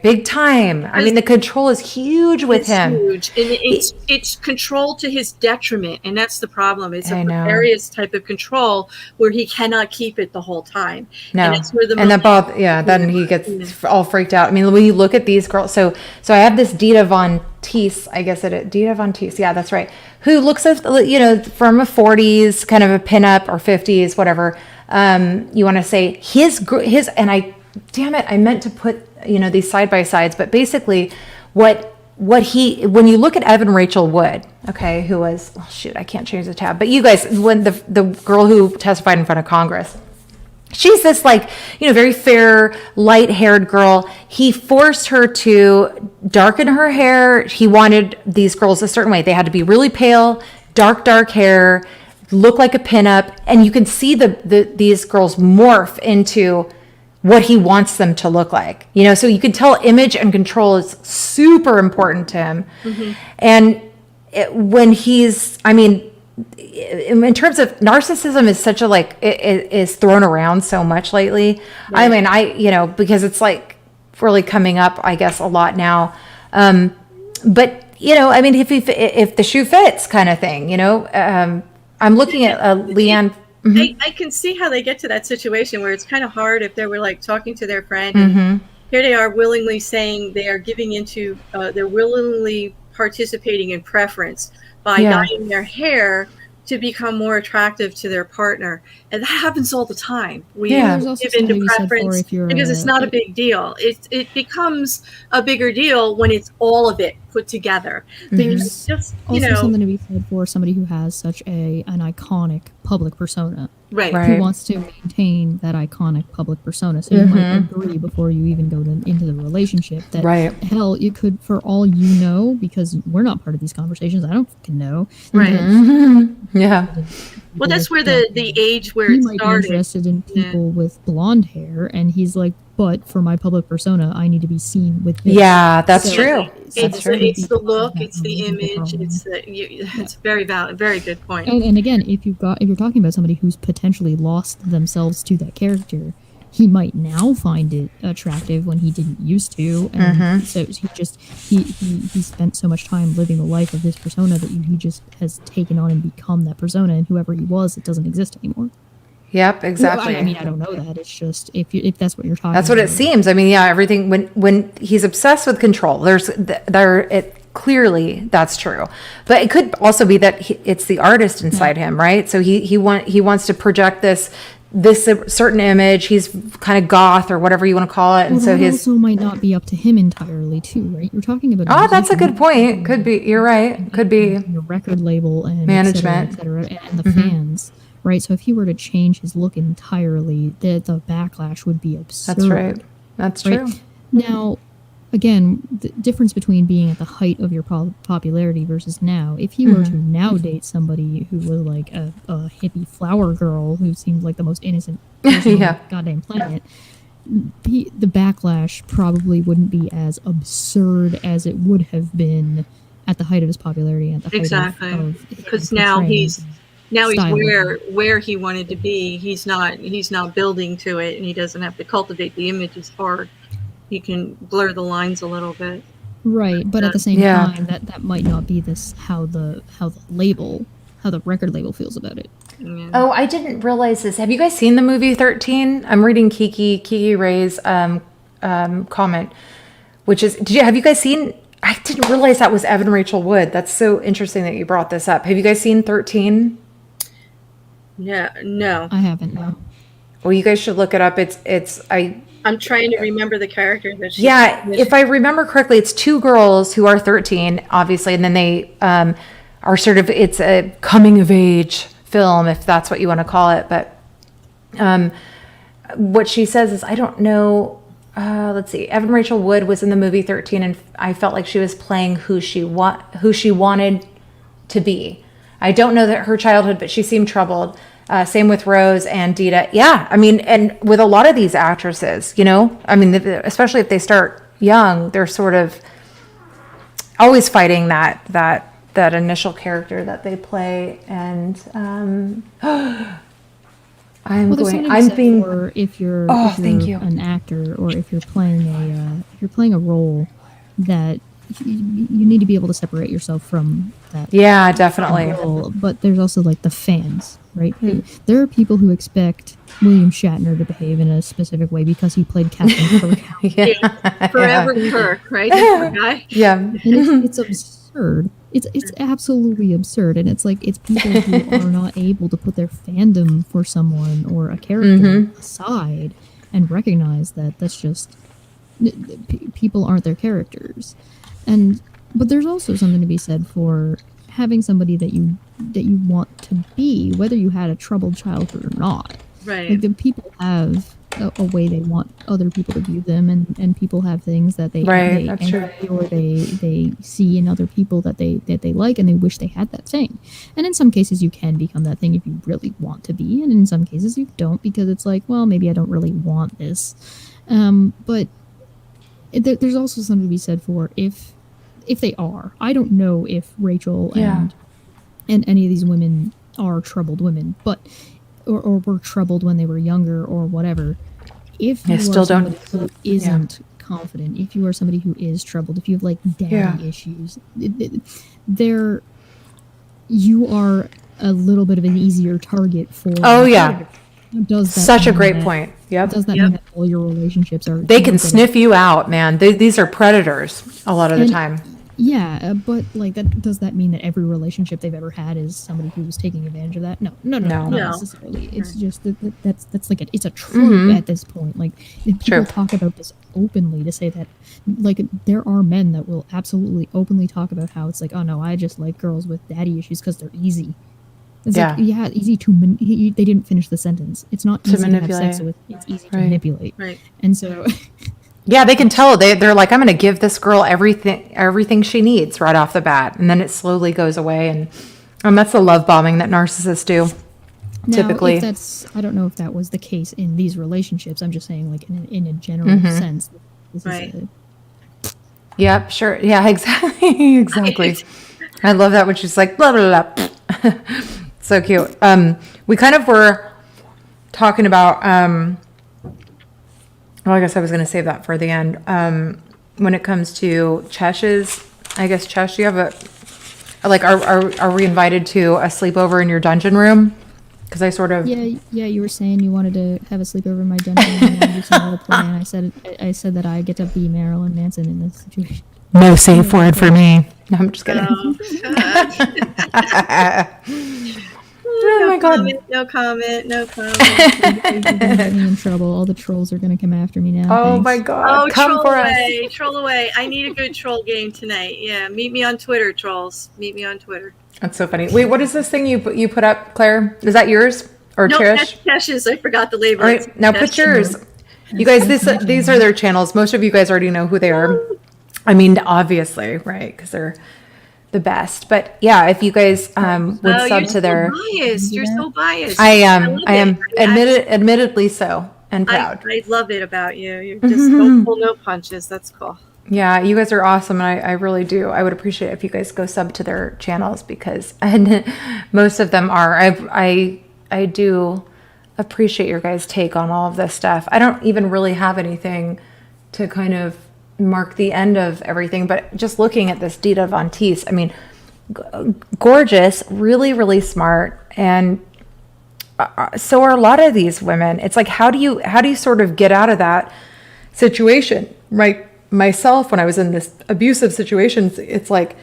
big time. I mean, the control is huge with him.
Huge, and it's control to his detriment, and that's the problem. It's a precarious type of control where he cannot keep it the whole time.
No,
and that's where
then he gets all freaked out. I mean, when you look at these girls, so I have this Dita Von Teese, I guess Dita Von Teese, yeah, that's right, who looks at, from a 40s, kind of a pinup, or 50s, whatever, you want to say, his, and I meant to put, these side by sides, but basically when you look at Evan Rachel Wood, okay, who was, I can't change the tab, but you guys, when the girl who testified in front of Congress, she's this very fair, light-haired girl. He forced her to darken her hair. He wanted these girls a certain way. They had to be really pale, dark hair, look like a pinup. And you can see these girls morph into what he wants them to look like. So you can tell image and control is super important to him. And when he's, in terms of narcissism is such a is thrown around so much lately. Because it's really coming up, I guess, a lot now. But if the shoe fits kind of thing, I'm looking at Leanne.
I can see how they get to that situation where it's kind of hard if they were talking to their friend and here they are willingly saying they are giving into, they're willingly participating in preference by dyeing their hair to become more attractive to their partner. And that happens all the time. We give into preference because it's not a big deal. It becomes a bigger deal when it's all of it put together. There's just,
something to be said for somebody who has such an iconic public persona.
Right.
Who wants to maintain that iconic public persona. So you might agree before you even go into the relationship that hell, you could, for all you know, because we're not part of these conversations, I don't fucking know.
Right.
Yeah.
Well, that's where the age where it started.
He might be interested in people with blonde hair, and he's like, but for my public persona, I need to be seen with this.
Yeah, that's true.
It's the look, it's the image, it's very valid, very good point.
And again, if you're talking about somebody who's potentially lost themselves to that character, he might now find it attractive when he didn't used to, and so he spent so much time living the life of this persona that he just has taken on and become that persona, and whoever he was, it doesn't exist anymore.
Yep, exactly.
Well, I don't know that. It's just if that's what you're talking.
That's what it seems. Everything when he's obsessed with control. Clearly that's true, but it could also be that it's the artist inside him, right? So he wants to project this certain image. He's kind of goth or whatever you want to call it, and so his
also might not be up to him entirely too, right? You're talking about
that's a good point. Could be. You're right. Could be
your record label and
management,
et cetera, and the fans. Right, so if he were to change his look entirely, the backlash would be absurd.
That's right. That's true.
Now, again, the difference between being at the height of your popularity versus now. If he were to now date somebody who was like a hippie flower girl who seemed like the most innocent person on the goddamn planet, the backlash probably wouldn't be as absurd as it would have been at the height of his popularity, at the height of
because now he's where he wanted to be. He's not building to it, and he doesn't have to cultivate the image as hard. He can blur the lines a little bit.
Right, but at the same time, that might not be how the record label feels about it.
Yeah. Oh, I didn't realize this. Have you guys seen the movie 13? I'm reading Kiki Ray's comment, which is, have you guys seen? I didn't realize that was Evan Rachel Wood. That's so interesting that you brought this up. Have you guys seen 13?
Yeah, no.
I haven't, no.
Well, you guys should look it up.
I'm trying to remember the character that she
if I remember correctly, it's two girls who are 13, obviously, and then they are sort of, it's a coming of age film, if that's what you want to call it. But what she says is, I don't know, let's see, Evan Rachel Wood was in the movie 13, and I felt like she was playing who she wanted to be. I don't know that her childhood, but she seemed troubled. Same with Rose and Dita. Yeah, I mean, and with a lot of these actresses, I mean, especially if they start young, they're sort of always fighting that initial character that they play. And
if you're an actor, or if you're playing a role that you need to be able to separate yourself from that.
Yeah, definitely.
Role. But there's also like the fans, right? There are people who expect William Shatner to behave in a specific way because he played Captain Kirk.
Forever Kirk, right? That guy.
Yeah.
And it's absurd. It's absolutely absurd. And it's like, it's people who are not able to put their fandom for someone or a character aside and recognize that that's just, people aren't their characters. But there's also something to be said for having somebody that you want to be, whether you had a troubled childhood or not.
Right.
Like, the people have a way they want other people to view them, and people have things that they envy, or they see in other people that they like, and they wish they had that thing. And in some cases you can become that thing if you really want to be, and in some cases you don't, because it's like, well, maybe I don't really want this. But there's also something to be said for if they are. I don't know if Rachel and any of these women are troubled women, but or were troubled when they were younger or whatever. If you are somebody who isn't confident, if you are somebody who is troubled, if you have like daddy issues, you are a little bit of an easier target for.
Oh yeah.
Does that
such a great point. Yep.
Does that mean that all your relationships are?
They can sniff you out, man. These are predators a lot of the time.
Yeah, but like, does that mean that every relationship they've ever had is somebody who was taking advantage of that? No, not necessarily. It's just that's like it's a trope at this point. Like, if people talk about this openly, to say that, like, there are men that will absolutely openly talk about how it's like, oh no, I just like girls with daddy issues because they're easy. It's like, easy to they didn't finish the sentence. It's not easy to have sex with. It's easy to manipulate.
Right.
And so.
Yeah, they can tell. They're like, I'm going to give this girl everything she needs right off the bat, and then it slowly goes away, and that's the love bombing that narcissists do.
Now,
typically,
I don't know if that was the case in these relationships. I'm just saying, like, in a general sense. This is
yep, sure. Yeah, exactly. Exactly. I love that when she's like, blah, blah, blah. So cute. We kind of were talking about, well, I guess I was going to save that for the end. When it comes to Chesh's, I guess, Chesh, do you have are we invited to a sleepover in your dungeon room? Because I sort of...
Yeah, you were saying you wanted to have a sleepover in my dungeon and you wanted to do some role play, and I said that I get to be Marilyn Manson in this situation.
No safe word for me. No, I'm just kidding. Oh my God.
No comment.
Get me in trouble. All the trolls are going to come after me now.
Oh
Thanks.
my God.
Oh,
come for us.
Troll away. I need a good troll game tonight. Yeah, meet me on Twitter, trolls. Meet me on Twitter.
That's so funny. Wait, what is this thing you put up, Claire? Is that yours or
no,
Trish?
That's Chesh's. I forgot the label.
All right, now put yours. You guys, these are their channels. Most of you guys already know who they are. I mean, obviously, right? Because they're the best. But yeah, if you guys would sub to their,
You're so biased.
I am
love
admittedly so, and proud.
I love it about you. You just don't pull no punches. That's cool.
Yeah, you guys are awesome, and I really do. I would appreciate it if you guys go sub to their channels, because and most of them are. I do appreciate your guys' take on all of this stuff. I don't even really have anything to kind of mark the end of everything, but just looking at this Dita Von Teese, I mean, gorgeous, really, really smart, and so are a lot of these women. It's like, how do you sort of get out of that situation, right? Myself, when I was in this abusive situations, it's like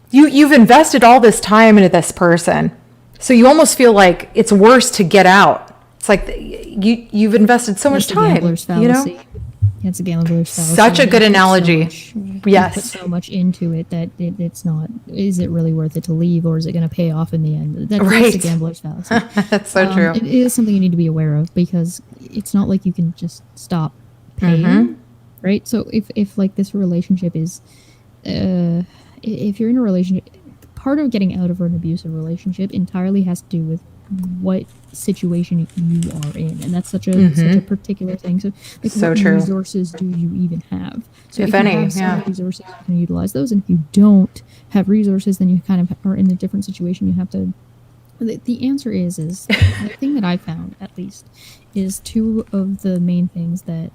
you've invested all this time into this person, so you almost feel like it's worse to get out. It's like you've invested so much time, you know.
It's a gambler's fallacy.
Such a good analogy. Yes.
You put so much into it that it's not. Is it really worth it to leave, or is it going to pay off in the end? That's a gambler's fallacy.
That's so true.
It is something you need to be aware of, because it's not like you can just stop paying, right? So if like this relationship is, if you're in a relationship, part of getting out of an abusive relationship entirely has to do with what situation you are in, and that's such a particular thing. So, like,
so
what
true.
resources do you even have? So
if
you
any,
have some resources, you can utilize those, and if you don't have resources, then you kind of are in a different situation. You have to. The answer is the thing that I found, at least, is two of the main things that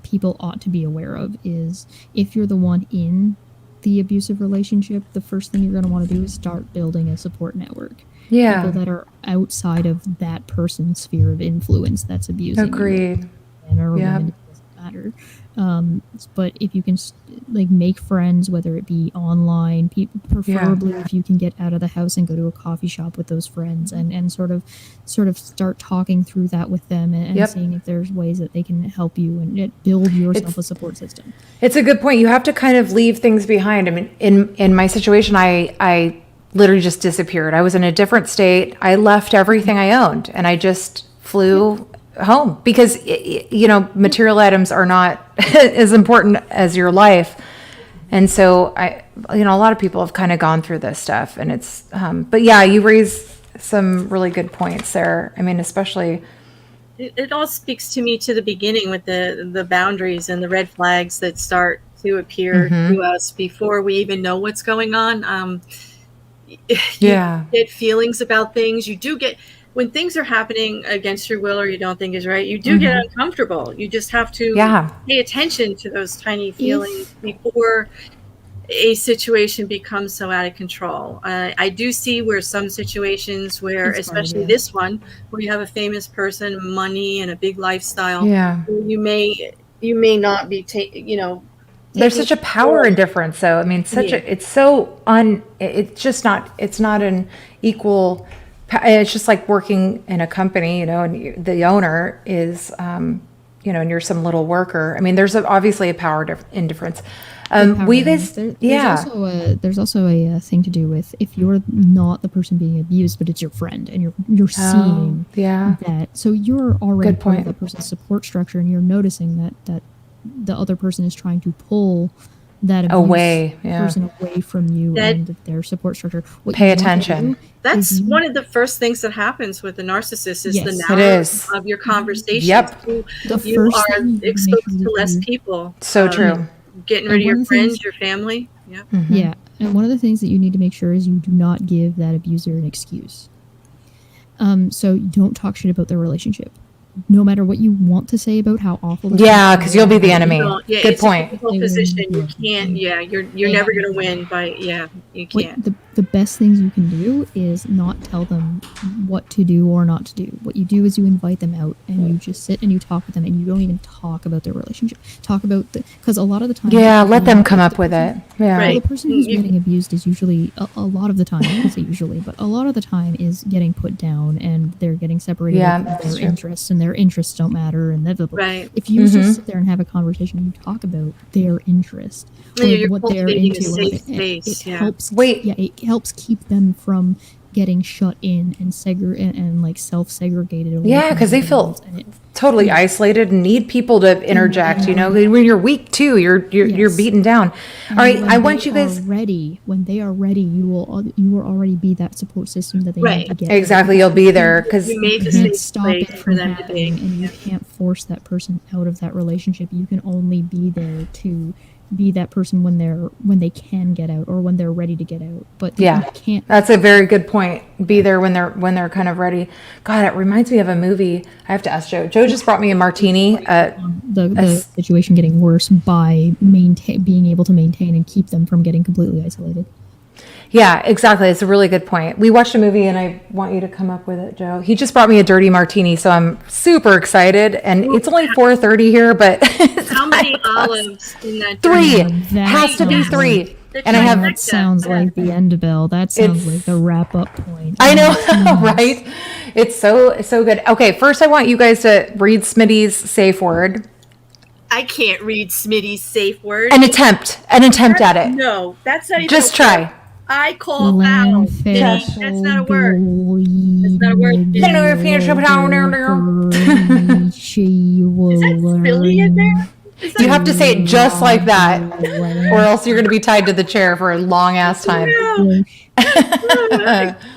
people ought to be aware of is, if you're the one in the abusive relationship, the first thing you're going to want to do is start building a support network.
Yeah.
People that are outside of that person's sphere of influence that's abusing.
Agreed.
Men or women, it doesn't matter. But if you can make friends, whether it be online, preferably if you can get out of the house and go to a coffee shop with those friends, and sort of start talking through that with them, and seeing if there's ways that they can help you and build yourself a support system.
It's a good point. You have to kind of leave things behind. I mean, in my situation, I literally just disappeared. I was in a different state. I left everything I owned, and I just flew home, because material items are not as important as your life. And so a lot of people have kind of gone through this stuff, and it's but yeah, you raise some really good points there. I mean, especially
it all speaks to me to the beginning with the boundaries and the red flags that start to appear to us before we even know what's going on. You get feelings about things. You do get, when things are happening against your will or you don't think is right, you do get uncomfortable. You just have to pay attention to those tiny feelings before a situation becomes so out of control. I do see where some situations where, especially this one, where you have a famous person, money, and a big lifestyle, you may not be
there's such a power difference, though. I mean, it's not an equal. It's just like working in a company, and the owner is, and you're some little worker. I mean, there's obviously a power difference.
There's also a thing to do with, if you're not the person being abused, but it's your friend, and you're seeing that. So you're already part of that person's support structure, and you're noticing that the other person is trying to pull that person away from you and their support structure.
Pay attention.
That's one of the first things that happens with the narcissist is the narrative of your conversation. You are exposed to less people.
So true.
Getting rid of your friends, your family.
Yeah. And one of the things that you need to make sure is you do not give that abuser an excuse. So you don't talk shit about their relationship. No matter what you want to say about how awful.
Because you'll be the enemy. Good point.
A position. You can't. You're never going to win. You can't.
The best things you can do is not tell them what to do or not to do. What you do is you invite them out, and you just sit and you talk with them, and you don't even talk about their relationship. Talk about because a lot of the time.
Let them come up with it. Yeah.
Well, the person who's getting abused is usually a lot of the time. I don't say usually, but a lot of the time is getting put down, and they're getting separated from their interests, and their interests don't matter, and blah, blah, blah. If you just sit there and have a conversation and you talk about their interest, what they're into, it helps. It helps keep them from getting shut in and self-segregated.
Because they feel totally isolated and need people to interject, you know, when you're weak too, you're beaten down. All right, I want you guys
ready. When they are ready, you will already be that support system that they need to get.
Exactly, you'll be there because
You made
You
the
can't
safe
stop
place
it
for
from
them to be.
happening, and you can't force that person out of that relationship. You can only be there to be that person when they can get out or when they're ready to get out. But you can't.
That's a very good point. Be there when they're kind of ready. God, it reminds me of a movie. I have to ask Joe. Joe just brought me a martini.
The situation getting worse by being able to maintain and keep them from getting completely isolated.
Yeah, exactly. It's a really good point. We watched a movie, and I want you to come up with it, Joe. He just brought me a dirty martini, so I'm super excited. And it's only 4:30 here, but
How many olives in that?
3
That
has to be
sounds
3.
The
And I have.
That sounds like the end bell. That sounds like the wrap up point.
I know, right? It's so good. Okay, first I want you guys to read Smitty's safe word.
I can't read Smitty's safe word.
An attempt at it.
No, that's not even.
Just
a word.
try.
I call out. Smitty. That's not a word. That's not a word. Is that Philly in there?
You have to say it just like that, or else you're going to be tied to the chair for a long ass time.
No.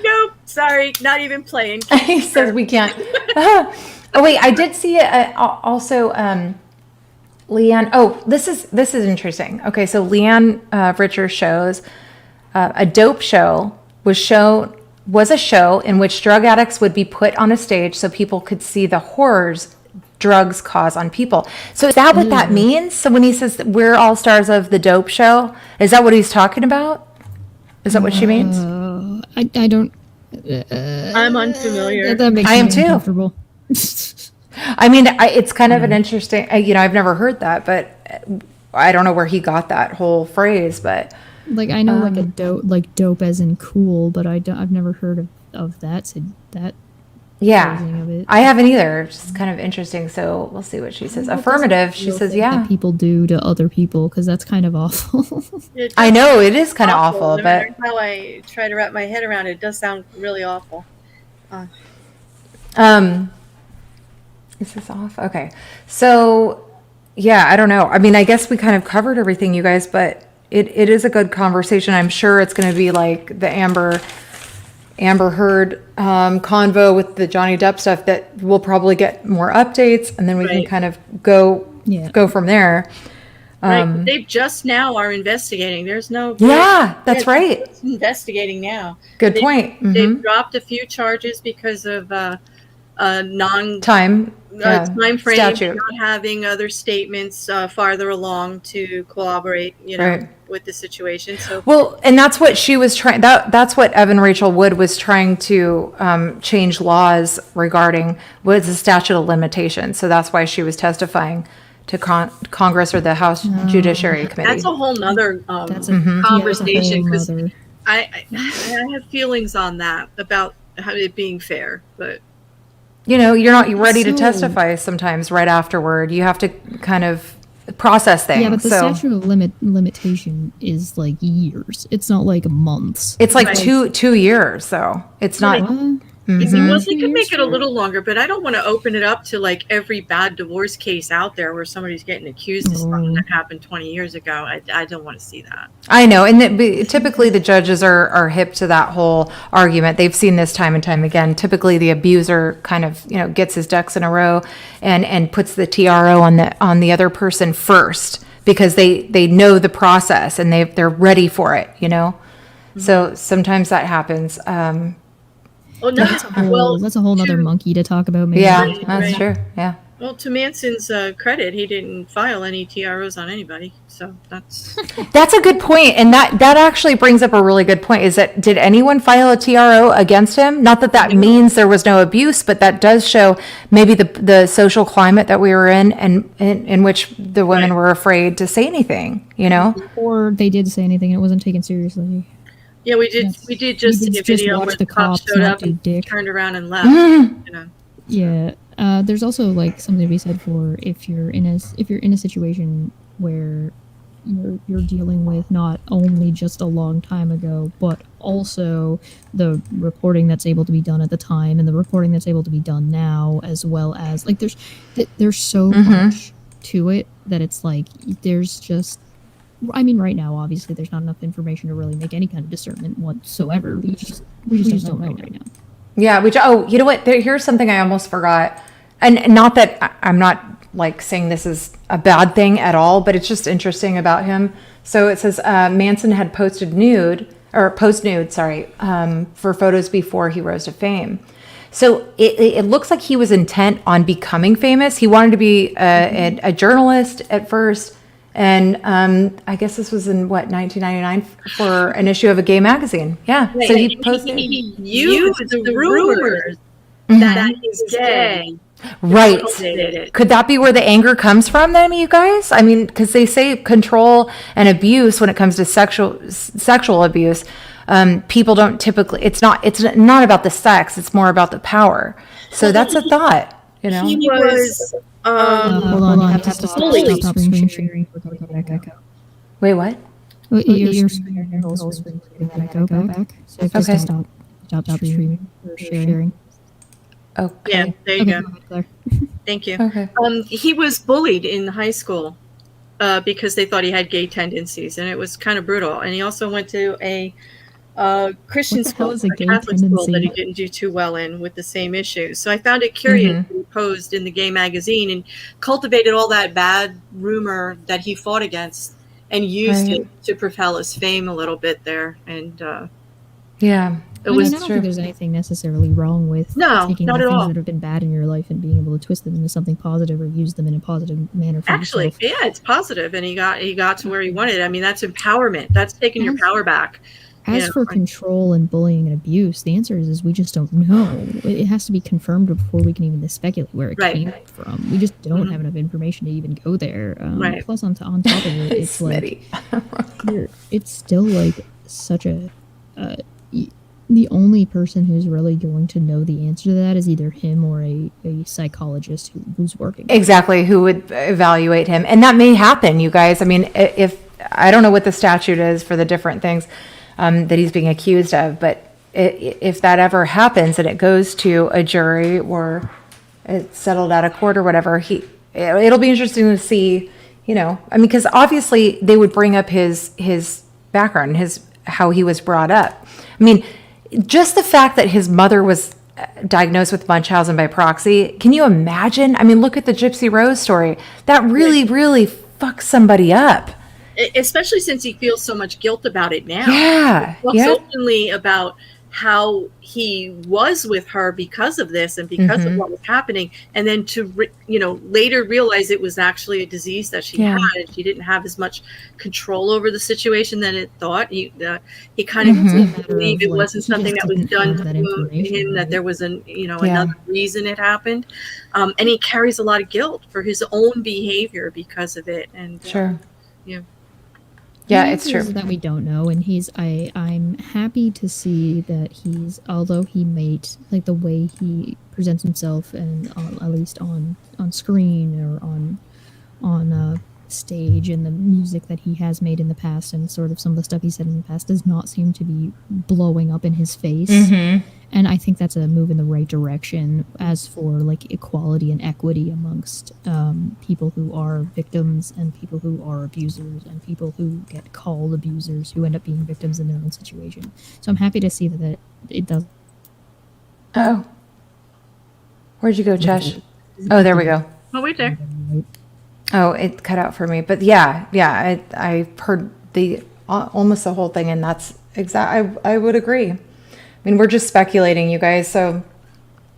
Nope. Sorry, not even playing.
He says we can't. Oh wait, I did see also Leanne. Oh, this is interesting. Okay, so Leanne Richards shows a dope show was a show in which drug addicts would be put on a stage so people could see the horrors drugs cause on people. So is that what that means? So when he says that we're all stars of the dope show, is that what he's talking about? Is that what she means?
I don't.
I'm unfamiliar.
That makes
I am
me
too.
uncomfortable.
I mean, it's kind of an interesting, I've never heard that, but I don't know where he got that whole phrase, but
Like I know dope as in cool, but I've never heard of that. So that phrasing of it.
I haven't either. It's just kind of interesting. So we'll see what she says. Affirmative. She says,
that people do to other people, because that's kind of awful.
I know it is kind of awful,
No
but
matter how I try to wrap my head around it, it does sound really awful.
is this off? Okay. So yeah, I don't know. I mean, I guess we kind of covered everything, you guys, but it is a good conversation. I'm sure it's going to be like the Amber Heard convo with the Johnny Depp stuff, that we'll probably get more updates, and then we can kind of go from there.
Right. They just now are investigating. There's no.
Yeah, that's right.
Investigating now.
Good point.
They've dropped a few charges because of time
frame,
statute, not having other statements farther along to corroborate, with the situation. So
well, and that's what she was trying. That's what Evan Rachel Wood was trying to change laws regarding, was the statute of limitations. So that's why she was testifying to Congress or the House Judiciary Committee.
That's a whole nother conversation, because I have feelings on that about how it being fair, but.
You're not ready to testify sometimes right afterward. You have to kind of process things.
Yeah, but the statute of limitation is like years. It's not like months.
It's like 2 years, though. It's not.
Well, they could make it a little longer, but I don't want to open it up to like every bad divorce case out there where somebody's getting accused of something that happened 20 years ago. I don't want to see that.
I know, and typically the judges are hip to that whole argument. They've seen this time and time again. Typically, the abuser kind of gets his ducks in a row and puts the TRO on the other person first, because they know the process and they're ready for it. So sometimes that happens.
Well, no.
That's a whole other monkey to talk about. Maybe.
Yeah, that's true. Yeah.
Well, to Manson's credit, he didn't file any TROs on anybody, so that's.
That's a good point, and that actually brings up a really good point. Is that, did anyone file a TRO against him? Not that means there was no abuse, but that does show maybe the social climate that we were in, and in which the women were afraid to say anything.
Or they did say anything, and it wasn't taken seriously.
Yeah, we did just see a video where the cops showed up and turned around and left.
Yeah, there's also like something to be said for if you're in a situation where you're dealing with not only just a long time ago, but also the reporting that's able to be done at the time and the reporting that's able to be done now, as well as like there's so much to it that it's like there's just. I mean, right now, obviously, there's not enough information to really make any kind of discernment whatsoever. We just don't know right now.
Yeah. You know what? Here's something I almost forgot, and not that I'm not like saying this is a bad thing at all, but it's just interesting about him. So it says Manson had post nude, sorry, for photos before he rose to fame. So it looks like he was intent on becoming famous. He wanted to be a journalist at first. And I guess this was in, 1999 for an issue of a gay magazine. Yeah.
Right.
So he posted.
He used the rumors that he's gay.
Right. Could that be where the anger comes from then, you guys? I mean, because they say control and abuse when it comes to sexual abuse. People don't typically, it's not about the sex. It's more about the power. So that's a thought, you know?
He was...
hold on. You have to stop screen sharing.
Wait, what?
Your screen whole screen echo back. So just stop streaming or sharing.
Okay.
Yeah, there you go. Thank you.
Okay.
He was bullied in high school because they thought he had gay tendencies, and it was kind of brutal. And he also went to a Christian school, a Catholic school that he didn't do too well in with the same issues. So I found it curious that he posed in the gay magazine and cultivated all that bad rumor that he fought against and used it to propel his fame a little bit there. And
yeah.
I don't think there's anything necessarily wrong with taking the things that have been bad in your life and being able to twist them into something positive or use them in a positive manner for yourself.
Yeah, it's positive, and he got to where he wanted. I mean, that's empowerment. That's taking your power back.
As for control and bullying and abuse, the answer is we just don't know. It has to be confirmed before we can even speculate where it came from. We just don't have enough information to even go there. Plus, on top of it, it's like it's still like such a. The only person who's really going to know the answer to that is either him or a psychologist who's working.
Exactly, who would evaluate him. And that may happen, you guys. I mean, if I don't know what the statute is for the different things that he's being accused of, but if that ever happens and it goes to a jury or it's settled out of court or whatever, it'll be interesting to see, you know, I mean, because obviously they would bring up his background, how he was brought up. I mean, just the fact that his mother was diagnosed with Munchausen by proxy, can you imagine? I mean, look at the Gypsy Rose story. That really, really fucks somebody up.
Especially since he feels so much guilt about it now.
Yeah.
He talks openly about how he was with her because of this and because of what was happening, and then to later realize it was actually a disease that she had, and she didn't have as much control over the situation than it thought. He kind of didn't believe it wasn't something that was done to him, that there was another reason it happened, and he carries a lot of guilt for his own behavior because of it. And
yeah, it's true
that we don't know, and I'm happy to see that although he made like the way he presents himself, and at least on screen or on stage, and the music that he has made in the past, and sort of some of the stuff he said in the past does not seem to be blowing up in his face. And I think that's a move in the right direction as for like equality and equity amongst people who are victims and people who are abusers and people who get called abusers who end up being victims in their own situation. So I'm happy to see that it does.
Oh, where'd you go, Chesh? Oh, there we go.
Oh, wait there.
Oh, it cut out for me, but yeah, I heard almost the whole thing, and that's I would agree. I mean, we're just speculating, you guys. So,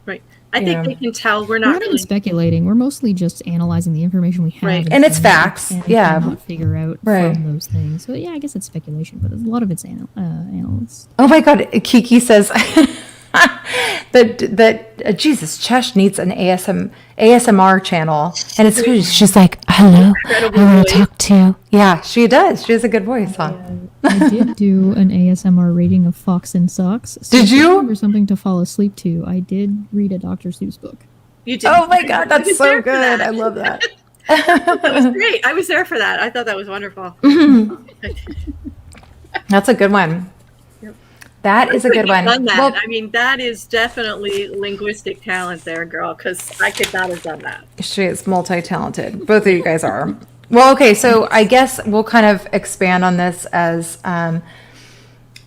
right. I think they can tell we're not
even speculating. We're mostly just analyzing the information we have,
and it's facts.
And cannot figure out from those things. So yeah, I guess it's speculation, but a lot of it's analysts.
Oh my God, Kiki says that Jesus, Chesh needs an ASMR channel, and it's good. She's like, "Hello, I want to talk to." Yeah, she does. She has a good voice, huh?
I did do an ASMR reading of Fox and Socks. So
did you?
Or something to fall asleep to. I did read a Dr. Seuss book.
You did.
Oh my God, that's so good. I love that.
That was great. I was there for that. I thought that was wonderful.
That's a good one.
Yep.
That is a good one.
Done that.
Well,
I mean, that is definitely linguistic talent there, girl, because I could not have done that.
she is multi-talented. Both of you guys are. Well, okay, so I guess we'll kind of expand on this as some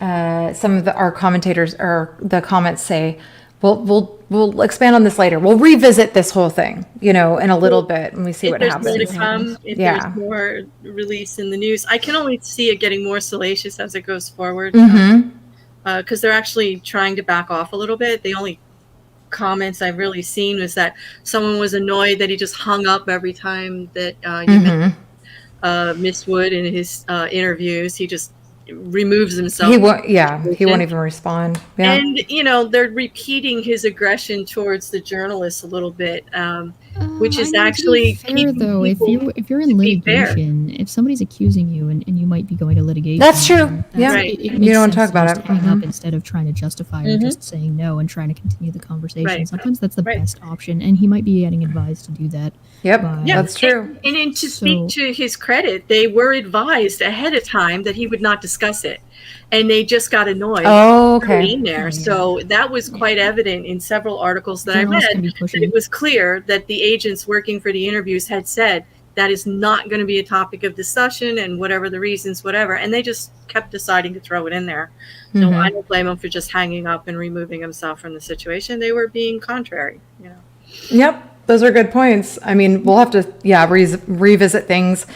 of our commentators or the comments say. We'll expand on this later. We'll revisit this whole thing, in a little bit when we see what happens.
If there's more to come, if there's more release in the news, I can only see it getting more salacious as it goes forward. Because they're actually trying to back off a little bit. The only comments I've really seen was that someone was annoyed that he just hung up every time that you met Miss Wood in his interviews. He just removes himself.
He won't even respond. Yeah.
And they're repeating his aggression towards the journalists a little bit, which is actually
fair though. If you're in litigation, if somebody's accusing you and you might be going to litigation,
that's true.
Right.
You don't want to talk about it.
Hang up instead of trying to justify or just saying no and trying to continue the conversation.
Right.
Sometimes that's the best option, and he might be getting advised to do that.
Yep, that's true.
And to speak to his credit, they were advised ahead of time that he would not discuss it, and they just got annoyed.
Oh, okay.
In there, so that was quite evident in several articles that I read. That it was clear that the agents working for the interviews had said that is not going to be a topic of discussion, and whatever the reasons, whatever, and they just kept deciding to throw it in there. So I don't blame him for just hanging up and removing himself from the situation. They were being contrary.
Yep. Those are good points. I mean, we'll have to, revisit things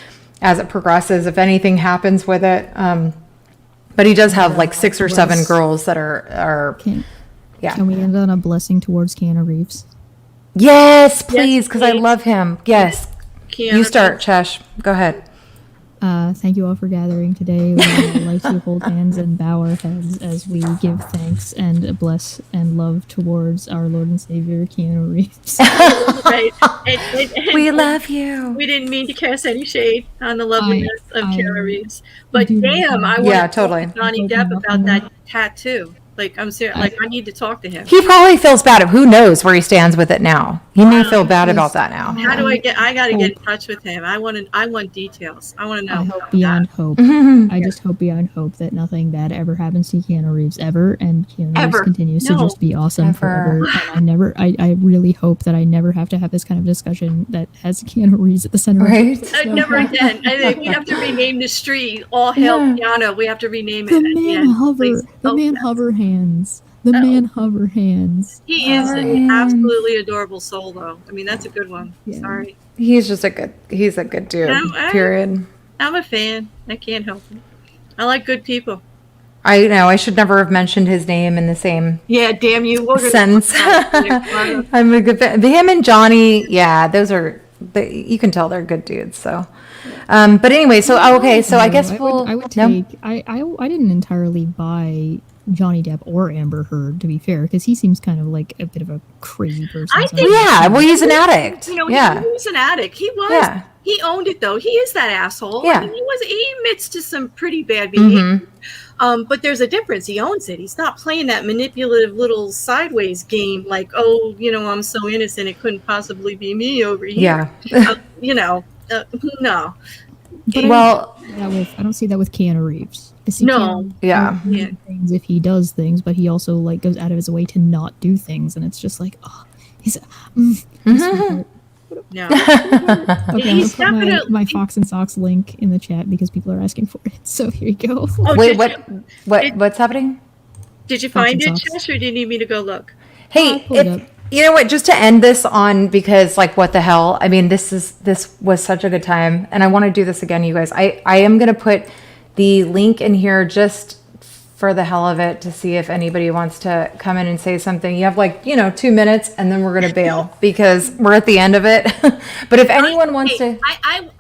as it progresses, if anything happens with it. But he does have like 6 or 7 girls that are
Can we end on a blessing towards Keanu Reeves?
Yes, please, because I love him. Yes. You start, Chesh. Go ahead.
Thank you all for gathering today. We would like to hold hands and bow our heads as we give thanks and bless and love towards our Lord and Savior, Keanu Reeves.
Right. And
we love you.
We didn't mean to cast any shade on the loveliness of Keanu Reeves. But damn, I want to talk to Johnny Depp about that tattoo. Like, I'm serious. Like, I need to talk to him.
He probably feels bad. Who knows where he stands with it now? He may feel bad about that now.
How do I got to get in touch with him. I want details. I want to know.
I hope beyond hope. I just hope beyond hope that nothing bad ever happens to Keanu Reeves ever, and Keanu Reeves continues to just be awesome forever. And I really hope that I never have to have this kind of discussion that has Keanu Reeves at the center of it. So,
never again. I think we have to rename the street. All hail Keanu. We have to rename it.
The man hover hands. The man hover hands.
He is an absolutely adorable soul, though. I mean, that's a good one. Yeah. Sorry.
He's a good dude. Period.
I'm a fan. I can't help it. I like good people.
I know I should never have mentioned his name in the same
damn you
sense. I'm a good fan. Him and Johnny, those are you can tell they're good dudes. So, but anyway, so I guess
I didn't entirely buy Johnny Depp or Amber Heard, to be fair, because he seems kind of like a bit of a crazy person.
I think,
well, he's an addict.
He was an addict. He was. Yeah. He owned it, though. He is that asshole.
Yeah.
I mean, he admits to some pretty bad behavior. But there's a difference. He owns it. He's not playing that manipulative little sideways game like, I'm so innocent, it couldn't possibly be me over here.
Yeah.
No.
But I don't see that with Keanu Reeves. Things if he does things, but he also like goes out of his way to not do things, and it's just like, he's
no.
Okay, I'm gonna put my Fox and Socks link in the chat because people are asking for it. So here you go.
Wait, what's happening?
Did you find it, Chesh, or do you need me to go look?
Hey, you know what? Just to end this on, because like, what the hell? I mean, this was such a good time, and I want to do this again, you guys. I am gonna put the link in here just for the hell of it to see if anybody wants to come in and say something. You have 2 minutes, and then we're gonna bail because we're at the end of it. But if anyone wants to,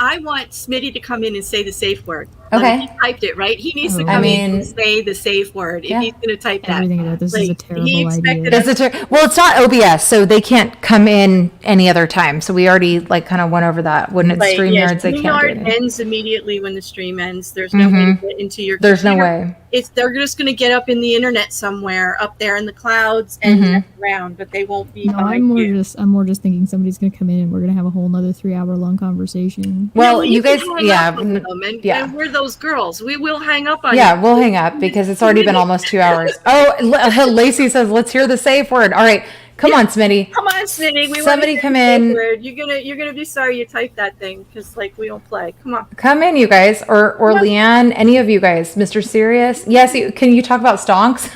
I want Smitty to come in and say the safe word.
Okay.
He typed it, right? He needs to
I
come
mean,
in and say the safe word if he's going to type that.
Everything about this is a terrible idea.
Well, it's not OBS, so they can't come in any other time. So we already like kind of went over that. When it's StreamYards, they can't do
StreamYard
anything.
ends immediately when the stream ends. There's no way to get into your
There's no
computer.
way.
They're just going to get up in the internet somewhere up there in the clouds and mess around, but they won't be
I'm
behind
more just thinking somebody's gonna come in and we're gonna have a whole nother 3-hour long conversation.
Well, you guys,
and we're those girls. We will hang up on you.
Yeah, we'll hang up because it's already been almost 2 hours. Oh, Lacey says, let's hear the safe word. All right. Come on, Smitty.
Come on, Smitty.
Somebody come in.
You're gonna be sorry you typed that thing because like we don't play. Come on.
Come in, you guys, or Leanne, any of you guys, Mr. Serious. Yes, can you talk about stonks?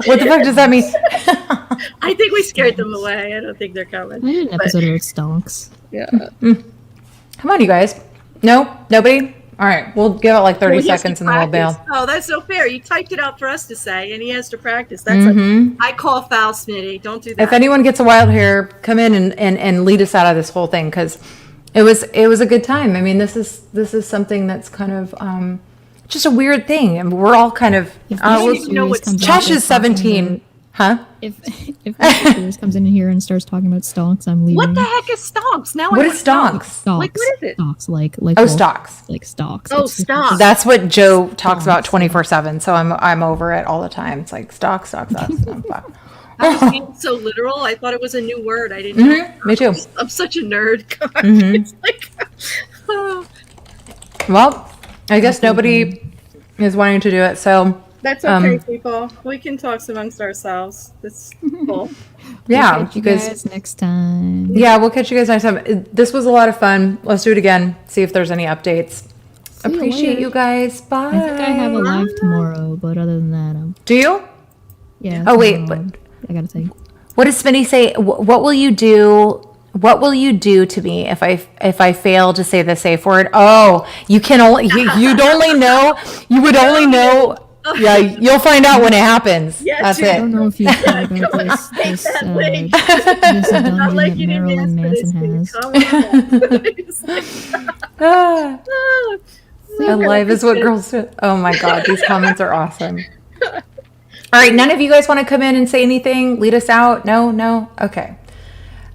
What the fuck does that mean?
I think we scared them away. I don't think they're coming.
I did an episode about stonks.
Yeah.
Come on, you guys. No, nobody. All right, we'll give it like 30 seconds and then we'll bail.
Oh, that's so fair. You typed it out for us to say, and he has to practice. That's I call foul, Smitty. Don't do that.
If anyone gets a wild hair, come in and lead us out of this whole thing because it was a good time. I mean, this is something that's kind of just a weird thing, and we're all kind of. Cheshire's 17, huh?
If Mr. comes in here and starts talking about stonks, I'm leaving.
What the heck is stonks? Now
what is stonks?
Stonks.
Like what is it?
Stonks, like
stocks.
like stocks.
Oh, stocks.
That's what Joe talks about 24/7. So I'm over it all the time. It's like stocks.
I was being so literal. I thought it was a new word. I didn't know.
Me too.
I'm such a nerd. It's like,
Well, I guess nobody is wanting to do it. So
that's okay, people. We can talk amongst ourselves. That's cool.
Yeah,
We'll catch you guys next time.
Yeah, we'll catch you guys next time. This was a lot of fun. Let's do it again. See if there's any updates. Appreciate you guys. Bye.
I think I have a live tomorrow, but other than that,
do you?
Yeah.
Oh wait, but
I gotta think.
What does Smitty say? What will you do? What will you do to me if I fail to say the safe word? Oh, you can only you'd only know. You would only know. Yeah, you'll find out when it happens.
Yeah,
that's it.
I don't know if you've heard about this dungeon that Marilyn Manson has.
Life is what girls do. Oh my God, these comments are awesome. All right, none of you guys want to come in and say anything? Lead us out? No? Okay.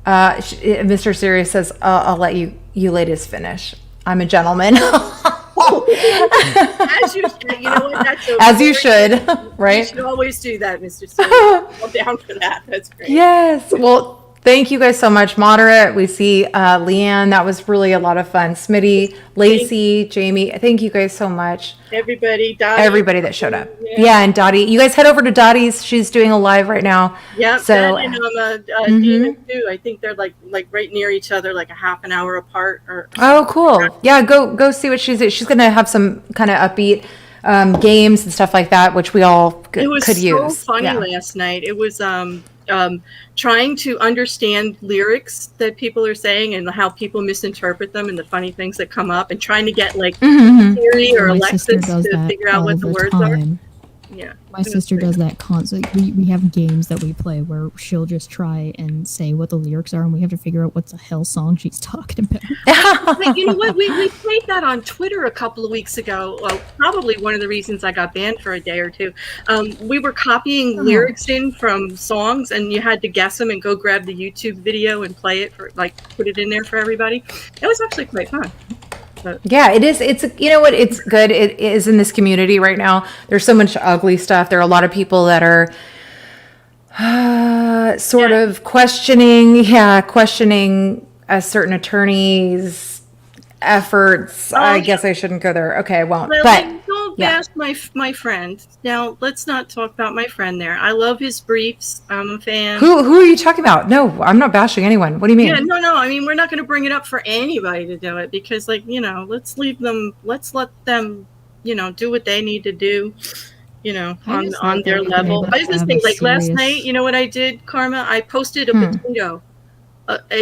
Mr. Serious says, I'll let you ladies finish. I'm a gentleman.
As you should. You know what? That's
as you should, right?
You should always do that, Mr. Serious. I'm down for that. That's great.
Yes. Well, thank you guys so much. Moderate. We see Leanne. That was really a lot of fun. Smitty, Lacey, Jamie. Thank you guys so much.
Everybody, Dottie.
Everybody that showed up. Yeah, and Dottie. You guys head over to Dottie's. She's doing a live right now.
Yeah.
So
and Dina too. I think they're like right near each other, like a half an hour apart.
Oh, cool. Yeah, go see what she's gonna have some kind of upbeat games and stuff like that, which we all could use.
It was so funny last night. It was trying to understand lyrics that people are saying and how people misinterpret them and the funny things that come up, and trying to get like Siri or Alexis to figure out what the words are. Yeah,
my sister does that constantly. We have games that we play where she'll just try and say what the lyrics are, and we have to figure out what the hell song she's talking about.
But you know what? We played that on Twitter a couple of weeks ago. Well, probably one of the reasons I got banned for a day or two. We were copying lyrics in from songs, and you had to guess them and go grab the YouTube video and play it for put it in there for everybody. It was actually quite fun.
Yeah, it is. It's, you know what? It's good. It is in this community right now. There's so much ugly stuff. There are a lot of people that are sort of questioning a certain attorney's efforts. I guess I shouldn't go there. Okay, I won't.
Well,
but
don't bash my friend. Now, let's not talk about my friend there. I love his briefs. I'm a fan.
Who are you talking about? No, I'm not bashing anyone. What do you mean?
Yeah, no. I mean, we're not going to bring it up for anybody to do it because, let's leave them. Let's let them, do what they need to do. On their level. I was just thinking, last night, you know what I did, Karma? I posted a potato.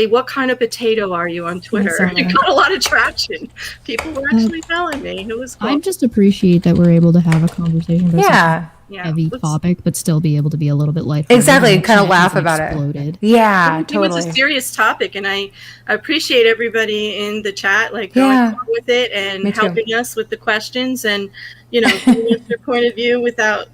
What kind of potato are you on Twitter? It got a lot of traction. People were actually telling me. It was cool.
I just appreciate that we're able to have a conversation about heavy topic, but still be able to be a little bit lighthearted.
Exactly, kind of laugh about
exploded.
it. Yeah, totally.
It's a serious topic, and I appreciate everybody in the chat, like going along with it and helping us with the questions, and giving us their point of view without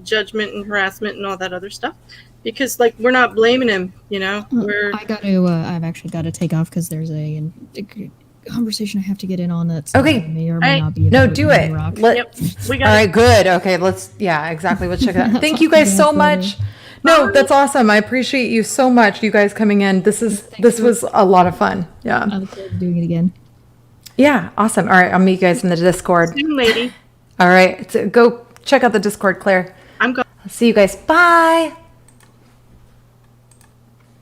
judgment and harassment and all that other stuff. Because we're not blaming him,
I've actually got to take off because there's a conversation I have to get in on that's may or may not be.
No, do it.
We got
all right, good. Okay, exactly. Let's check it out. Thank you guys so much. No, that's awesome. I appreciate you so much, you guys coming in. This was a lot of fun. Yeah.
I look forward to doing it again.
Yeah, awesome. All right, I'll meet you guys in the Discord.
Soon, lady.
All right, so go check out the Discord, Claire.
I'm going.
See you guys. Bye.